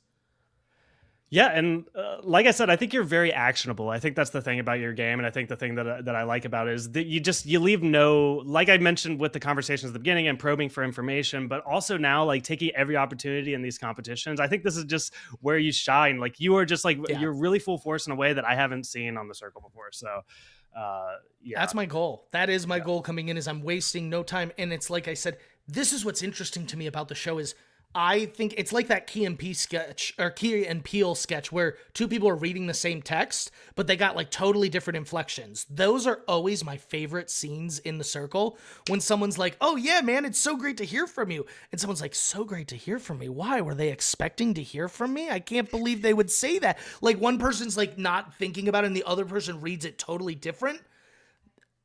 Yeah, and like I said, I think you're very actionable. I think that's the thing about your game, and I think the thing that I like about it is that you leave no, like I mentioned with the conversations at the beginning and probing for information, but also now like taking every opportunity in these competitions. I think this is just where you shine. Like you are just like, you're really full force in a way that I haven't seen on the circle before. So that's my goal. That is my goal coming in, is I'm wasting no time. And it's like I said, this is what's interesting to me about the show is I think it's like that Key and Peele sketch where two people are reading the same text, but they got like totally different inflections. Those are always my favorite scenes in the circle, when someone's like, "Oh yeah, man, it's so great to hear from you." And someone's like, "So great to hear from me. Why? Were they expecting to hear from me? I can't believe they would say that." Like one person's like not thinking about it and the other person reads it totally different.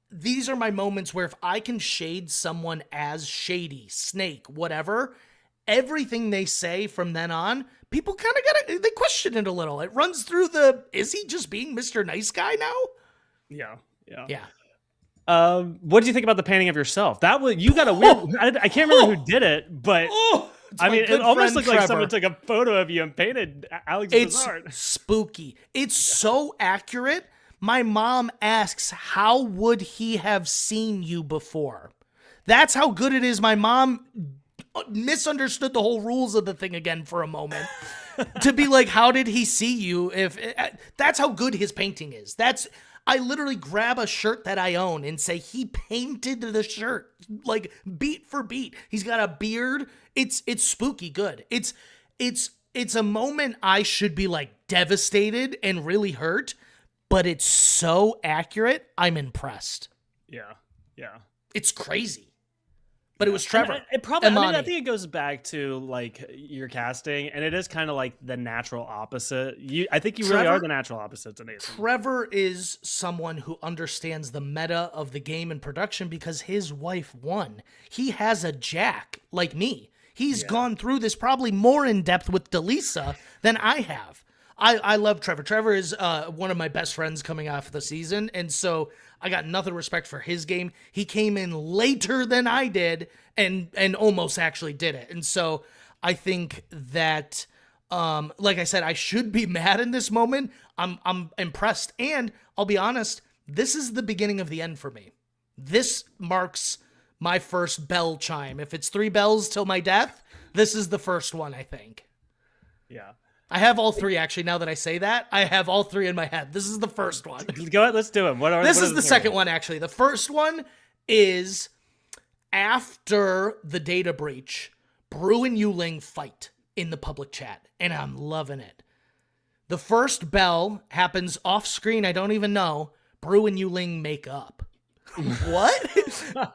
These are my moments where if I can shade someone as shady, snake, whatever, everything they say from then on, people kind of they question it a little. It runs through is he just being Mr. Nice Guy now? Yeah. What do you think about the painting of yourself? You got a weird, I can't remember who did it, but I mean, it almost looked like someone took a photo of you and painted Alex Brizard. It's spooky. It's so accurate. My mom asks, "How would he have seen you before?" That's how good it is. My mom misunderstood the whole rules of the thing again for a moment to be like, how did he see you? That's how good his painting is. I literally grab a shirt that I own and say, he painted the shirt like beat for beat. He's got a beard. It's spooky good. It's a moment I should be like devastated and really hurt, but it's so accurate. I'm impressed. Yeah. It's crazy. But it was Trevor. I think it goes back to like your casting, and it is kind of like the natural opposite. I think you really are the natural opposite to Nathan. Trevor is someone who understands the meta of the game and production because his wife won. He has a jack like me. He's gone through this probably more in depth with Delisa than I have. I love Trevor. Trevor is one of my best friends coming off the season, and so I got nothing respect for his game. He came in later than I did, and almost actually did it. And so I think that, like I said, I should be mad in this moment. I'm impressed, and I'll be honest. This is the beginning of the end for me. This marks my first bell chime. If it's 3 bells till my death, this is the first one, I think. Yeah. I have all 3, actually. Now that I say that, I have all 3 in my head. This is the first one. Go ahead, let's do them. This is the second one, actually. The first one is after the data breach, Brew and Yuling fight in the public chat, and I'm loving it. The first bell happens off screen. I don't even know. Brew and Yuling make up. What?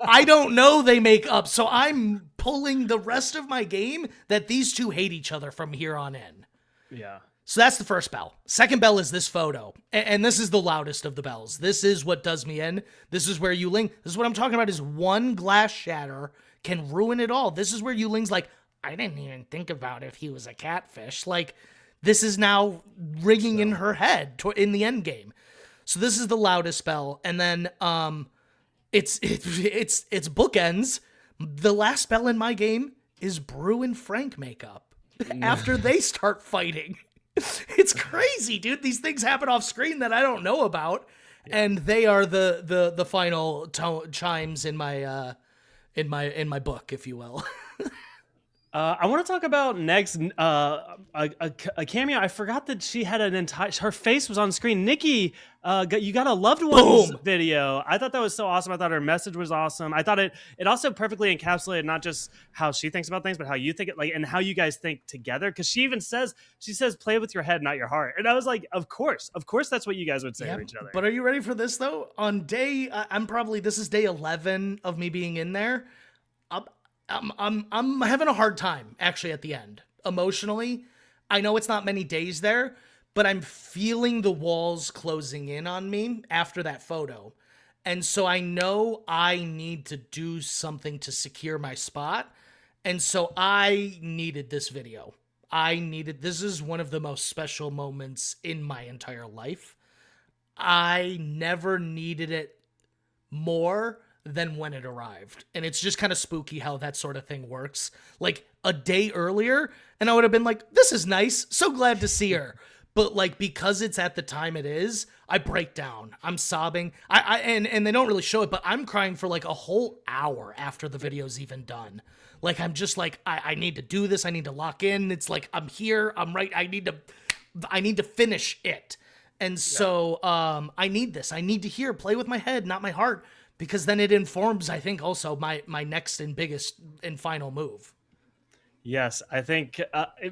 I don't know they make up, so I'm pulling the rest of my game that these two hate each other from here on in. Yeah. So that's the first bell. Second bell is this photo. And this is the loudest of the bells. This is what does me in. This is where Yuling, this is what I'm talking about, is one glass shatter can ruin it all. This is where Yuling's like, I didn't even think about if he was a catfish. Like, this is now ringing in her head in the end game. So this is the loudest bell. And then it's bookends. The last bell in my game is Brew and Frank makeup after they start fighting. It's crazy, dude. These things happen off screen that I don't know about, and they are the final chimes in my book, if you will. I want to talk about next a cameo. I forgot that she had her face was on screen. Nikki, you got a loved ones video. I thought that was so awesome. I thought her message was awesome. I thought it also perfectly encapsulated not just how she thinks about things, but how you think it, like, and how you guys think together. Because she says, play with your head, not your heart. And I was like, of course, that's what you guys would say to each other. But are you ready for this though? On day, this is day 11 of me being in there. I'm having a hard time actually at the end emotionally. I know it's not many days there, but I'm feeling the walls closing in on me after that photo. And so I know I need to do something to secure my spot. And so I needed this video. This is one of the most special moments in my entire life. I never needed it more than when it arrived. And it's just kind of spooky how that sort of thing works. Like a day earlier, and I would have been like, this is nice. So glad to see her. But like, because it's at the time it is, I break down. I'm sobbing. And they don't really show it, but I'm crying for like a whole hour after the video's even done. Like, I'm just like, I need to do this. I need to lock in. It's like, I'm here. I'm right. I need to finish it. And so I need this. I need to hear, play with my head, not my heart. Because then it informs, I think, also my next and biggest and final move. Yes, I think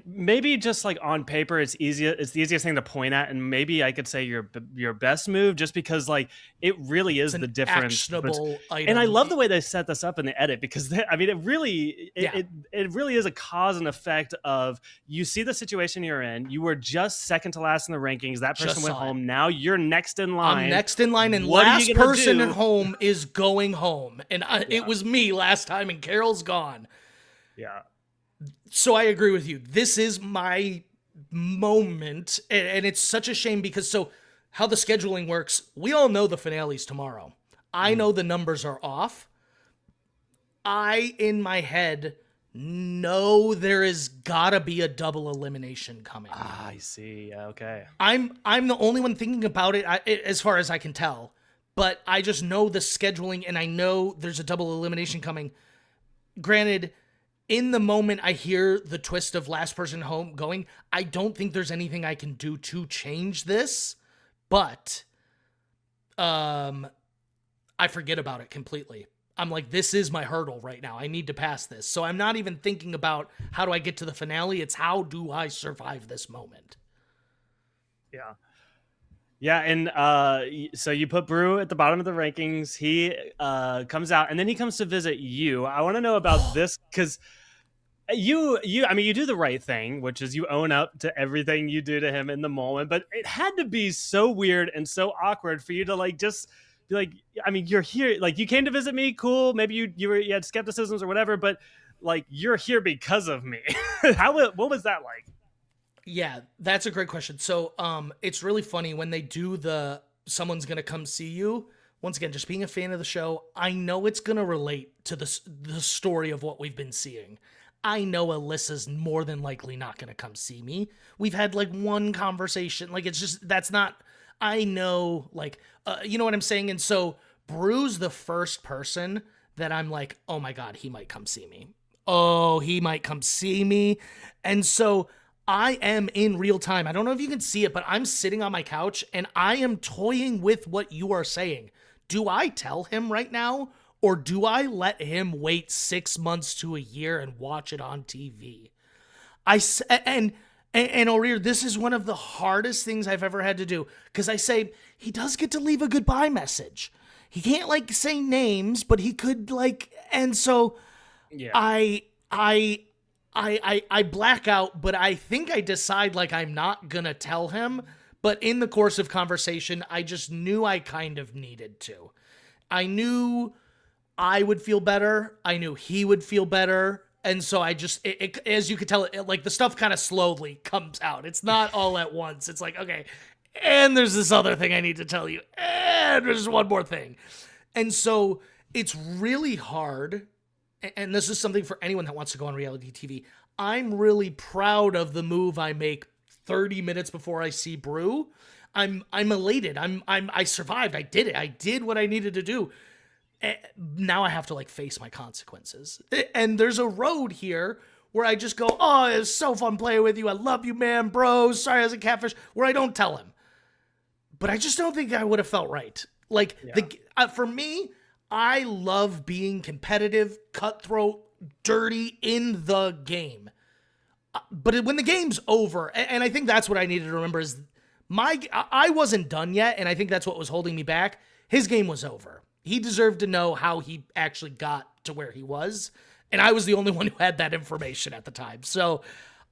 maybe just like on paper, it's the easiest thing to point at, and maybe I could say your best move, just because like it really is the difference. Actionable item. And I love the way they set this up in the edit, because it really is a cause and effect of, you see the situation you're in. You were just second to last in the rankings. That person went home. Now you're next in line. I'm next in line, and last person at home is going home, and it was me last time, and Carol's gone. Yeah. So I agree with you. This is my moment, and it's such a shame because how the scheduling works, we all know the finale's tomorrow. I know the numbers are off. I, in my head, know there is gotta be a double elimination coming. I see. Okay. I'm the only one thinking about it, as far as I can tell, but I just know the scheduling, and I know there's a double elimination coming. Granted, in the moment I hear the twist of last person home going, I don't think there's anything I can do to change this, but I forget about it completely. I'm like, this is my hurdle right now. I need to pass this. So I'm not even thinking about how do I get to the finale. It's how do I survive this moment? Yeah. Yeah, and so you put Brew at the bottom of the rankings. He comes out, and then he comes to visit you. I want to know about this, because you do the right thing, which is you own up to everything you do to him in the moment. But it had to be so weird and so awkward for you to like just be like, I mean, you're here, like you came to visit me, cool. Maybe you had skepticisms or whatever, but like you're here because of me. What was that like? Yeah, that's a great question. So, it's really funny when they do the someone's gonna come see you. Once again, just being a fan of the show, I know it's gonna relate to the story of what we've been seeing. I know Alyssa's more than likely not gonna come see me. We've had like one conversation. Like it's just that's not. I know, like, you know what I'm saying. And so, Brew's the first person that I'm like, oh my god, he might come see me. Oh, he might come see me, and so. I am in real time. I don't know if you can see it, but I'm sitting on my couch and I am toying with what you are saying. Do I tell him right now or do I let him wait 6 months to a year and watch it on TV? And O'Rear, this is one of the hardest things I've ever had to do because I say he does get to leave a goodbye message. He can't like say names, but he could like, and so Yeah. I black out, but I think I decide like I'm not gonna tell him. But in the course of conversation, I just knew I kind of needed to. I knew I would feel better. I knew he would feel better. And so I just, as you could tell, like the stuff kind of slowly comes out. It's not all at once. It's like, okay, and there's this other thing I need to tell you. And there's one more thing. And so it's really hard. And this is something for anyone that wants to go on reality TV. I'm really proud of the move I make 30 minutes before I see Brew. I'm elated. I survived. I did it. I did what I needed to do. Now I have to like face my consequences. And there's a road here where I just go, oh, it's so fun playing with you. I love you, man, bro. Sorry I was a catfish. Where I don't tell him. But I just don't think I would have felt right. Like for me, I love being competitive, cutthroat, dirty in the game. But when the game's over, and I think that's what I needed to remember is I wasn't done yet, and I think that's what was holding me back. His game was over. He deserved to know how he actually got to where he was, and I was the only one who had that information at the time. So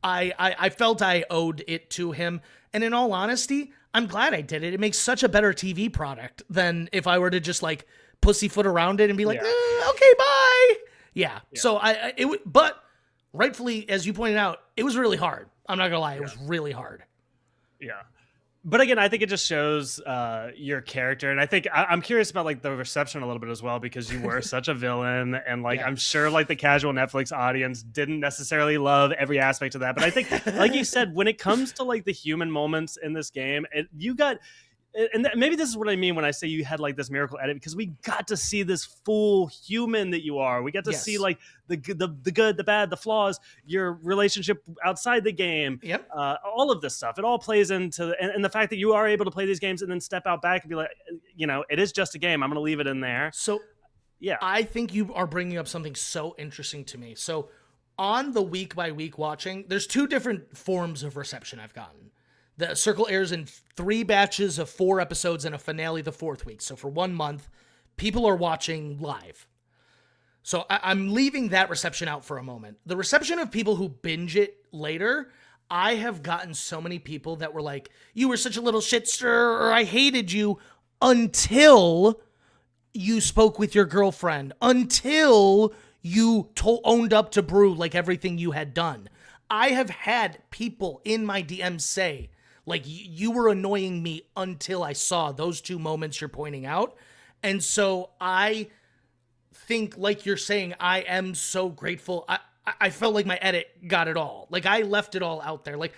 I felt I owed it to him, and in all honesty, I'm glad I did it. It makes such a better TV product than if I were to just like pussyfoot around it and be like, okay, bye. Yeah. So but rightfully, as you pointed out, it was really hard. I'm not gonna lie. It was really hard. Yeah. But again, I think it just shows your character. And I think I'm curious about like the reception a little bit as well, because you were such a villain. And like, I'm sure like the casual Netflix audience didn't necessarily love every aspect of that. But I think, like you said, when it comes to like the human moments in this game, you got, and maybe this is what I mean when I say you had like this miracle edit, because we got to see this full human that you are. We got to see like the good, the bad, the flaws, your relationship outside the game, all of this stuff. It all plays into, and the fact that you are able to play these games and then step out back and be like, you know, it is just a game. I'm going to leave it in there. So I think you are bringing up something so interesting to me. So on the week by week watching, there's two different forms of reception I've gotten. The Circle airs in 3 batches of 4 episodes and a finale the 4th week. So for 1 month, people are watching live. So I'm leaving that reception out for a moment. The reception of people who binge it later, I have gotten so many people that were like, you were such a little shitster, or I hated you until you spoke with your girlfriend, until you owned up to Brew like everything you had done. I have had people in my DMs say, like, you were annoying me until I saw those 2 moments you're pointing out. And so I think, like you're saying, I am so grateful. I felt like my edit got it all. Like, I left it all out there. Like,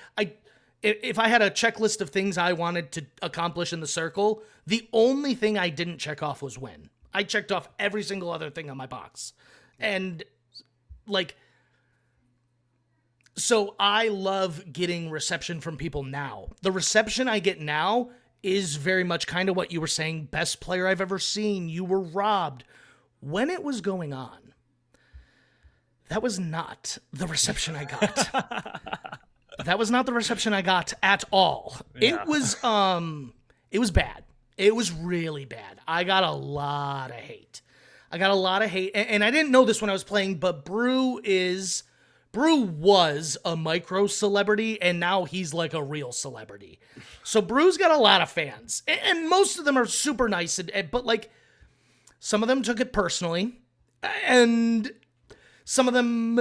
if I had a checklist of things I wanted to accomplish in the circle, the only thing I didn't check off was win. I checked off every single other thing on my box. And, like... So I love getting reception from people now. The reception I get now is very much kind of what you were saying, best player I've ever seen. You were robbed. When it was going on, that was not the reception I got. That was not the reception I got at all. Yeah. It was bad. It was really bad. I got a lot of hate. And I didn't know this when I was playing, but Brew was a micro celebrity, and now he's like a real celebrity. So Brew's got a lot of fans, and most of them are super nice, but like some of them took it personally, and some of them,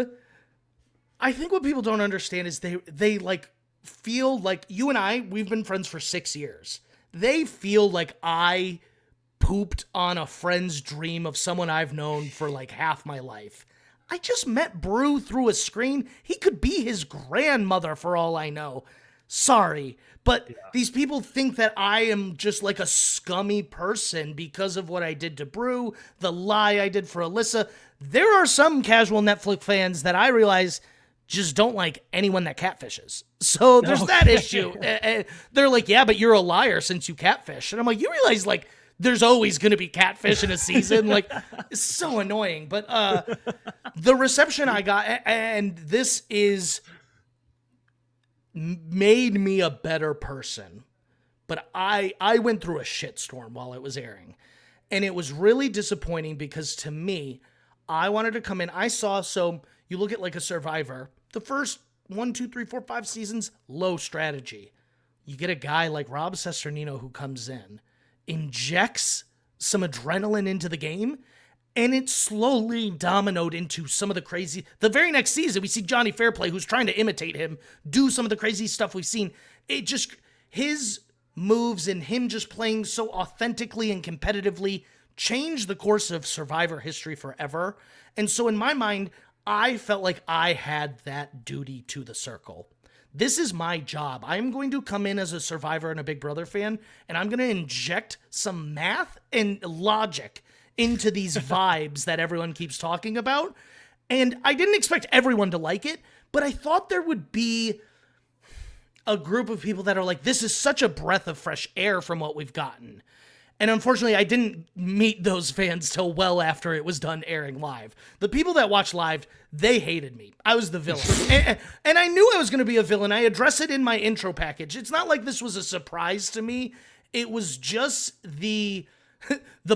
I think what people don't understand is they like feel like you and we've been friends for 6 years. They feel like I pooped on a friend's dream of someone I've known for like half my life. I just met Brew through a screen. He could be his grandmother for all I know. Sorry, but these people think that I am just like a scummy person because of what I did to Brew, the lie I did for Alyssa. There are some casual Netflix fans that I realize just don't like anyone that catfishes. So there's that issue. They're like, yeah, but you're a liar since you catfish. And I'm like, you realize like there's always going to be catfish in a season. Like, it's so annoying. But the reception I got, and this is made me a better person. But I went through a shitstorm while it was airing. And it was really disappointing because to me, I wanted to come in. So you look at like a Survivor, the first 1, 2, 3, 4, 5 seasons, low strategy. You get a guy like Rob Cesternino who comes in, injects some adrenaline into the game, and it slowly dominoed into some of the very next season, we see Johnny Fairplay, who's trying to imitate him, do some of the crazy stuff we've seen. His moves and him just playing so authentically and competitively changed the course of Survivor history forever. And so in my mind, I felt like I had that duty to the circle. This is my job. I'm going to come in as a Survivor and a Big Brother fan, and I'm going to inject some math and logic into these vibes that everyone keeps talking about. And I didn't expect everyone to like it, but I thought there would be a group of people that are like, this is such a breath of fresh air from what we've gotten. And unfortunately, I didn't meet those fans till well after it was done airing live. The people that watched live, they hated me. I was the villain. and I knew I was going to be a villain. I address it in my intro package. It's not like this was a surprise to me. It was just the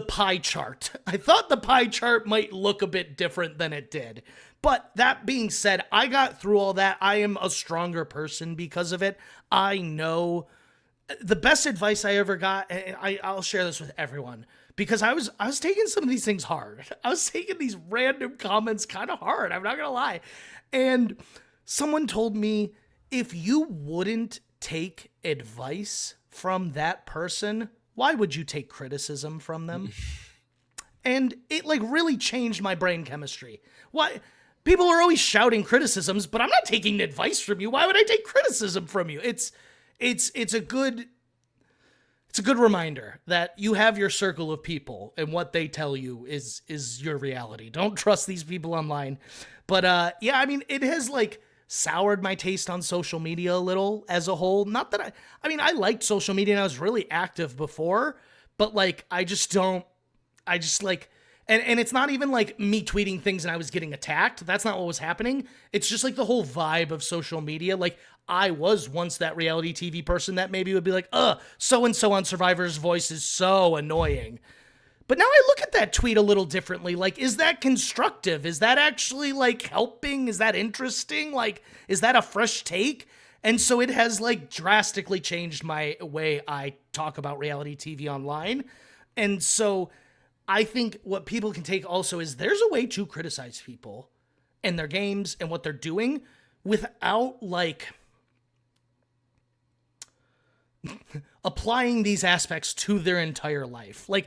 pie chart. I thought the pie chart might look a bit different than it did. But that being said, I got through all that. I am a stronger person because of it. I know the best advice I ever got, and I'll share this with everyone, because I was taking some of these things hard. I was taking these random comments kind of hard. I'm not going to lie. And someone told me, if you wouldn't take advice from that person, why would you take criticism from them? And it like really changed my brain chemistry. Why? People are always shouting criticisms, but I'm not taking advice from you. Why would I take criticism from you? It's a good reminder that you have your circle of people and what they tell you is your reality. Don't trust these people online. But yeah, I mean, it has like soured my taste on social media a little as a whole. Not that I liked social media and I was really active before, but like and it's not even like me tweeting things and I was getting attacked. That's not what was happening. It's just like the whole vibe of social media. Like, I was once that reality TV person that maybe would be like, so-and-so on Survivor's voice is so annoying. But now I look at that tweet a little differently. Like, is that constructive? Is that actually like helping? Is that interesting? Like, is that a fresh take? And so it has like drastically changed my way I talk about reality TV online. And so I think what people can take also is there's a way to criticize people and their games and what they're doing without like applying these aspects to their entire life. Like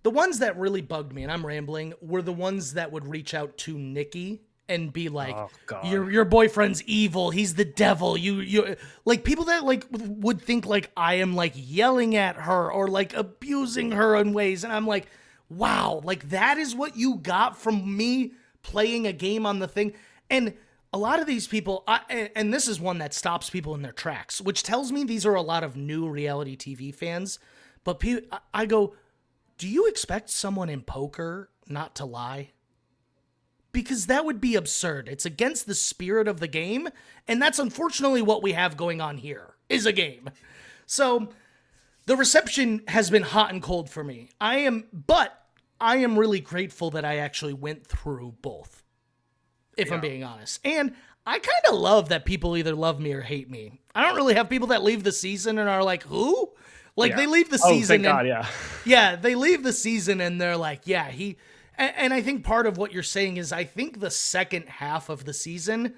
the ones that really bugged me, and I'm rambling, were the ones that would reach out to Nikki and be like, your boyfriend's evil. He's the devil. You like people that like would think like I am like yelling at her or like abusing her in ways. And I'm like, wow, like that is what you got from me playing a game on the thing. And a lot of these people, and this is one that stops people in their tracks, which tells me these are a lot of new reality TV fans. But I go, do you expect someone in poker not to lie? Because that would be absurd. It's against the spirit of the game. And that's unfortunately what we have going on here, is a game. So the reception has been hot and cold for me. But I am really grateful that I actually went through both, if I'm being honest. And I kind of love that people either love me or hate me. I don't really have people that leave the season and are like, who? Like they leave the season. Thank God, yeah. Yeah, they leave the season and they're like, yeah, and I think part of what you're saying is I think the second half of the season,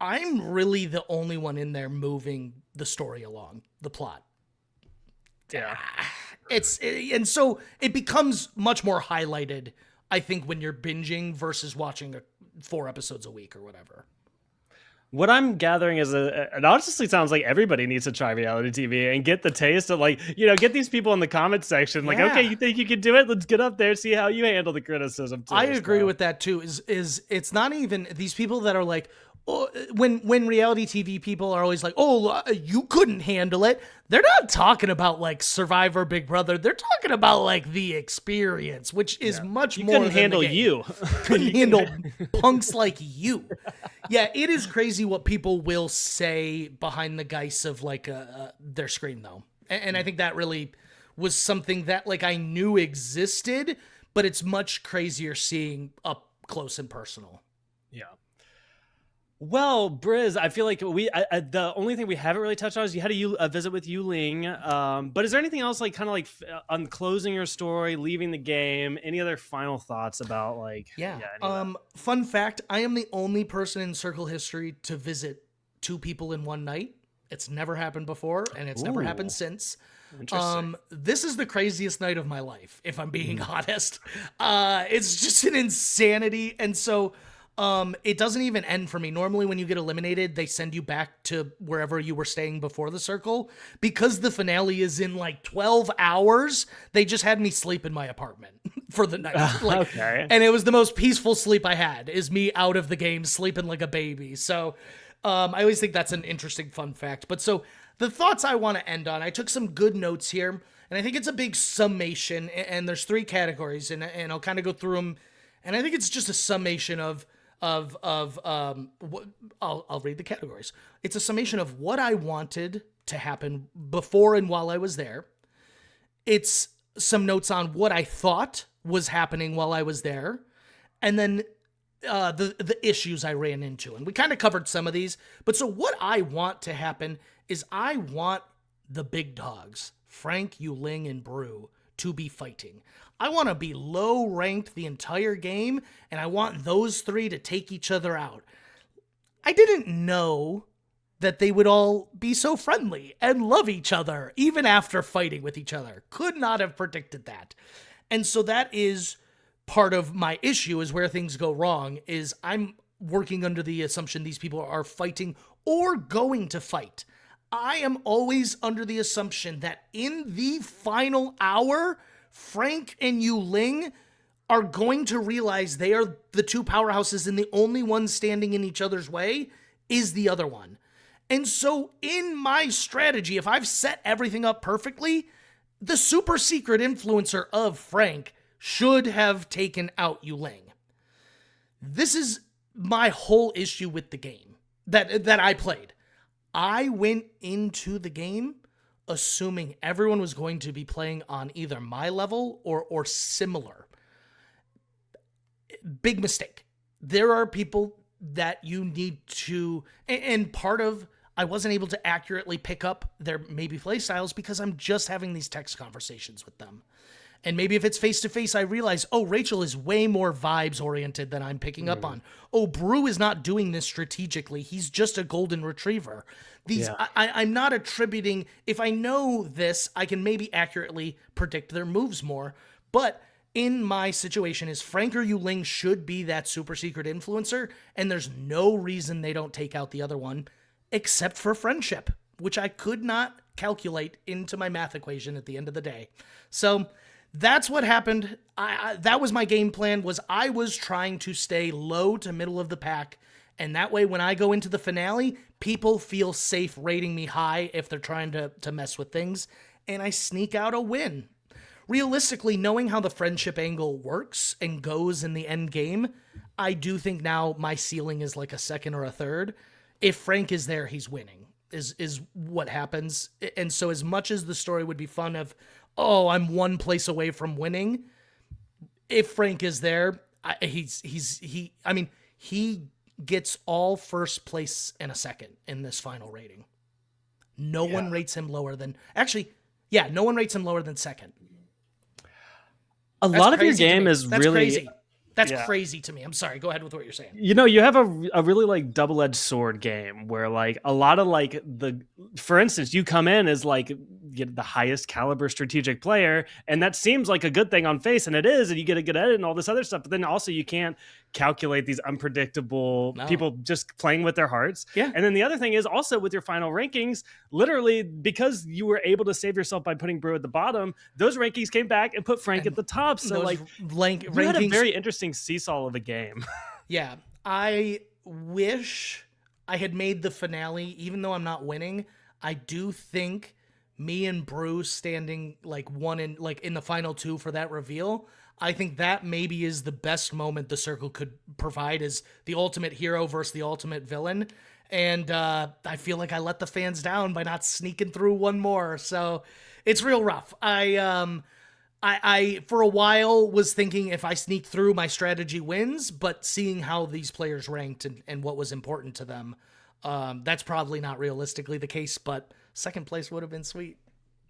I'm really the only one in there moving the story along, the plot. Yeah. And so it becomes much more highlighted, I think, when you're binging versus watching 4 episodes a week or whatever. What I'm gathering is it honestly sounds like everybody needs to try reality TV and get the taste of, like, you know, get these people in the comment section. Like, okay, you think you can do it? Let's get up there, see how you handle the criticism too. I agree with that too. Is it's not even these people that are like, oh, when reality TV people are always like, oh, you couldn't handle it. They're not talking about like Survivor, Big Brother. They're talking about like the experience, which is much more. Couldn't handle you. Couldn't handle punks like you. Yeah, it is crazy what people will say behind the guise of like their screen though, and I think that really was something that like I knew existed, but it's much crazier seeing up close and personal. Yeah. Well, Briz, I feel like the only thing we haven't really touched on is you had a visit with Yu Ling. But is there anything else, like, kind of like on closing your story, leaving the game? Any other final thoughts about like? Fun fact: I am the only person in Circle history to visit 2 people in one night. It's never happened before, and it's never happened since. Interesting. This is the craziest night of my life, if I'm being honest. It's just an insanity, and so. It doesn't even end for me. Normally when you get eliminated, they send you back to wherever you were staying before the circle. Because the finale is in like 12 hours, they just had me sleep in my apartment for the night. Okay. And it was the most peaceful sleep I had, is me out of the game sleeping like a baby. So I always think that's an interesting fun fact. But so the thoughts I want to end on, I took some good notes here, and I think it's a big summation, and there's 3 categories, and I'll kind of go through them. And I think it's just a summation of I'll read the categories. It's a summation of what I wanted to happen before and while I was there. It's some notes on what I thought was happening while I was there, and then the issues I ran into. And we kind of covered some of these, but so what I want to happen is I want the big dogs, Frank, Yu Ling, and Brew, to be fighting. I want to be low ranked the entire game, and I want those 3 to take each other out. I didn't know that they would all be so friendly and love each other, even after fighting with each other. Could not have predicted that. And so that is part of my issue, is where things go wrong, is I'm working under the assumption these people are fighting or going to fight. I am always under the assumption that in the final hour, Frank and Yu Ling are going to realize they are the 2 powerhouses, and the only one standing in each other's way is the other one. And so in my strategy, if I've set everything up perfectly, the super secret influencer of Frank should have taken out Yu Ling. This is my whole issue with the game that I played. I went into the game assuming everyone was going to be playing on either my level or similar. Big mistake. There are people that you need to, and part of, I wasn't able to accurately pick up their maybe play styles because I'm just having these text conversations with them. And maybe if it's face-to-face, I realize, oh, Rachel is way more vibes-oriented than I'm picking up on. Oh, Brew is not doing this strategically. He's just a golden retriever. I'm not attributing... If I know this, I can maybe accurately predict their moves more. But in my situation is Frank or Yu Ling should be that super secret influencer, and there's no reason they don't take out the other one, except for friendship, which I could not calculate into my math equation at the end of the day. So... that's what happened. That was my game plan, was I was trying to stay low to middle of the pack. And that way, when I go into the finale, people feel safe rating me high if they're trying to mess with things. And I sneak out a win. Realistically, knowing how the friendship angle works and goes in the end game, I do think now my ceiling is like a 2nd or a 3rd. If Frank is there, he's winning, is what happens. And so as much as the story would be fun of, oh, I'm 1 place away from winning, if Frank is there, he gets all 1st place and a 2nd in this final rating. No one rates him lower than, no one rates him lower than 2nd. A lot of your game is That's really crazy. That's Yeah. crazy to me. I'm sorry. Go ahead with what you're saying. You know, you have a really like double-edged sword game where like a lot of like for instance, you come in as like the highest caliber strategic player, and that seems like a good thing on face, and it is, and you get a good edit and all this other stuff. But then also you can't calculate these unpredictable people just playing with their hearts. Yeah. And then the other thing is also with your final rankings, literally because you were able to save yourself by putting Brew at the bottom, those rankings came back and put Frank at the top. So like rankings, you had a very interesting seesaw of a game. Yeah. I wish I had made the finale, even though I'm not winning. I do think me and Brew standing like in the final two for that reveal, I think that maybe is the best moment the circle could provide, is the ultimate hero versus the ultimate villain. And I feel like I let the fans down by not sneaking through one more. So it's real rough. I for a while was thinking if I sneak through, my strategy wins, but seeing how these players ranked and what was important to them, that's probably not realistically the case, but second place would have been sweet.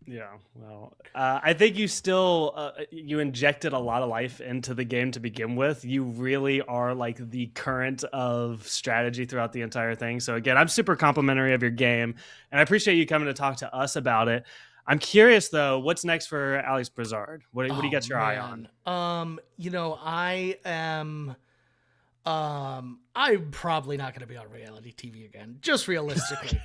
Yeah, well, I think you still you injected a lot of life into the game to begin with. You really are like the current of strategy throughout the entire thing. So again, I'm super complimentary of your game, and I appreciate you coming to talk to us about it. I'm curious though, what's next for Alex Brizard? What do you got your eye on? You know, I am. I'm probably not going to be on reality TV again, just realistically.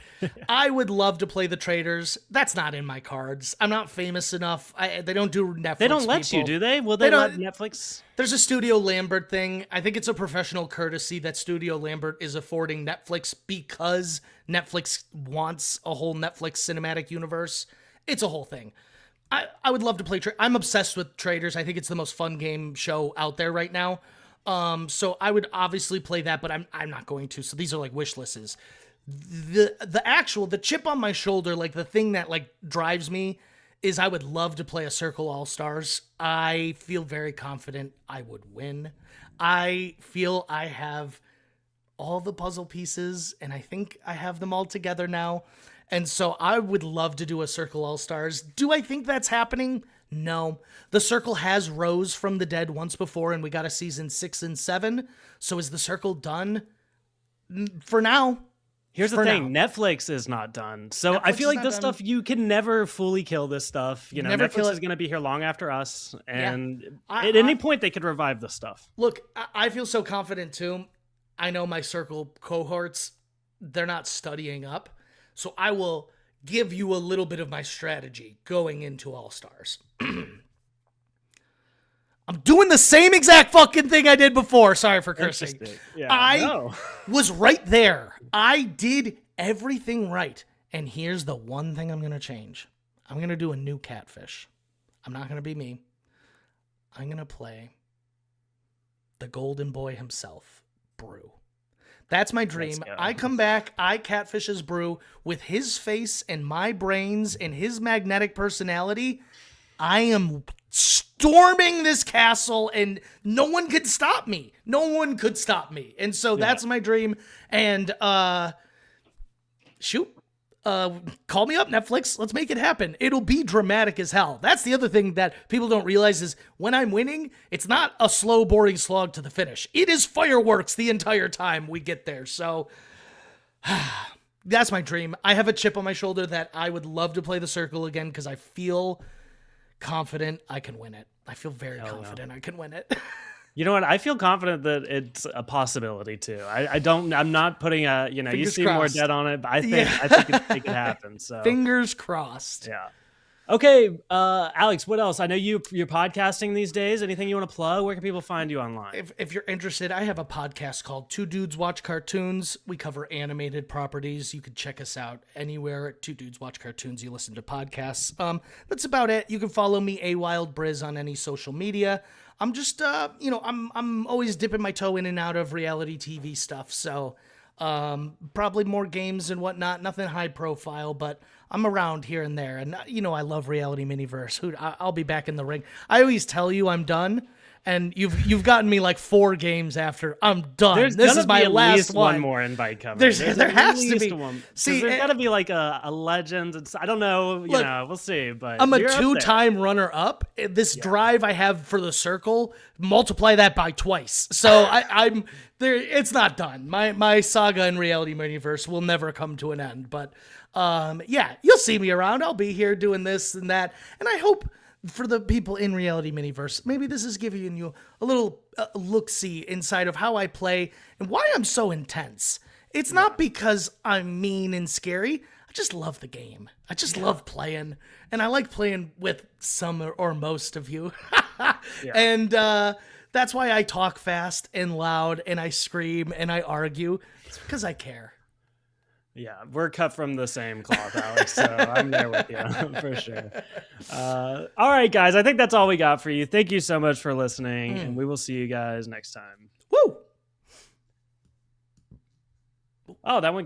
I would love to play the Traders. That's not in my cards. I'm not famous enough. They don't do Netflix. They don't let you, do they? Will they let Netflix? There's a Studio Lambert thing. I think it's a professional courtesy that Studio Lambert is affording Netflix because Netflix wants a whole Netflix cinematic universe. It's a whole thing. I would love to play. I'm obsessed with Traders. I think it's the most fun game show out there right now. So I would obviously play that, but I'm not going to. So these are like wish lists. The chip on my shoulder, like the thing that like drives me, is I would love to play a Circle All-Stars. I feel very confident I would win. I feel I have all the puzzle pieces, and I think I have them all together now. And so I would love to do a Circle All-Stars. Do I think that's happening? No. The Circle has rose from the dead once before, and we got a season 6 and 7. So is the Circle done? For now. Here's the thing. Netflix is not done. So I feel like this stuff, you can never fully kill this stuff. You know, Netflix is going to be here long after us. And at any point, they could revive this stuff. Look, I feel so confident, too. I know my Circle cohorts, they're not studying up. So I will give you a little bit of my strategy going into All-Stars. I'm doing the same exact fucking thing I did before. Sorry for cursing. Yeah, I was right there. I did everything right. And here's the one thing I'm going to change. I'm going to do a new catfish. I'm not going to be me. I'm going to play the golden boy himself, Brew. That's my dream. I come back, I catfish as Brew with his face and my brains and his magnetic personality. I am storming this castle and no one could stop me. No one could stop me. And so that's my dream. And call me up, Netflix. Let's make it happen. It'll be dramatic as hell. That's the other thing that people don't realize is when I'm winning, it's not a slow, boring slog to the finish. It is fireworks the entire time we get there. So that's my dream. I have a chip on my shoulder that I would love to play the Circle again because I feel confident I can win it. I feel very confident I can win it. You know what? I feel confident that it's a possibility too. I'm not putting a, you Fingers see crossed. more dead on it, but I think it could happen. So fingers crossed. Yeah. Okay. Alex, what else? I know you're podcasting these days. Anything you want to plug? Where can people find you online? If you're interested, I have a podcast called Two Dudes Watch Cartoons. We cover animated properties. You can check us out anywhere at Two Dudes Watch Cartoons. You listen to podcasts. That's about it. You can follow me, A Wild Briz, on any social media. I'm just, I'm always dipping my toe in and out of reality TV stuff. So, probably more games and whatnot, nothing high profile, but I'm around here and there. And, I love Reality Miniverse. I'll be back in the ring. I always tell you I'm done. And you've gotten me like 4 games after I'm done. There's this gonna is my be at last least one more invite coming. There at has to least be. One. See, there's got to be like a legend. I don't know. You know, we'll see. But I'm a you're up there. 2-time runner-up. This drive I have for the circle, multiply that by twice. So I'm there. It's not done. My saga in Reality Miniverse will never come to an end. But yeah, you'll see me around. I'll be here doing this and that, and I hope for the people in Reality Miniverse, maybe this is giving you a little look-see inside of how I play and why I'm so intense. It's not because I'm mean and scary. I just love the game. I just love playing, and I like playing with some or most of you. And that's why I talk fast and loud, and I scream and I argue. It's because I care. Yeah, we're cut from the same cloth, Alex, so I'm there with you for sure. All right, guys, I think that's all we got for you. Thank you so much for listening, and we will see you guys next time. Woo! Oh, that went great.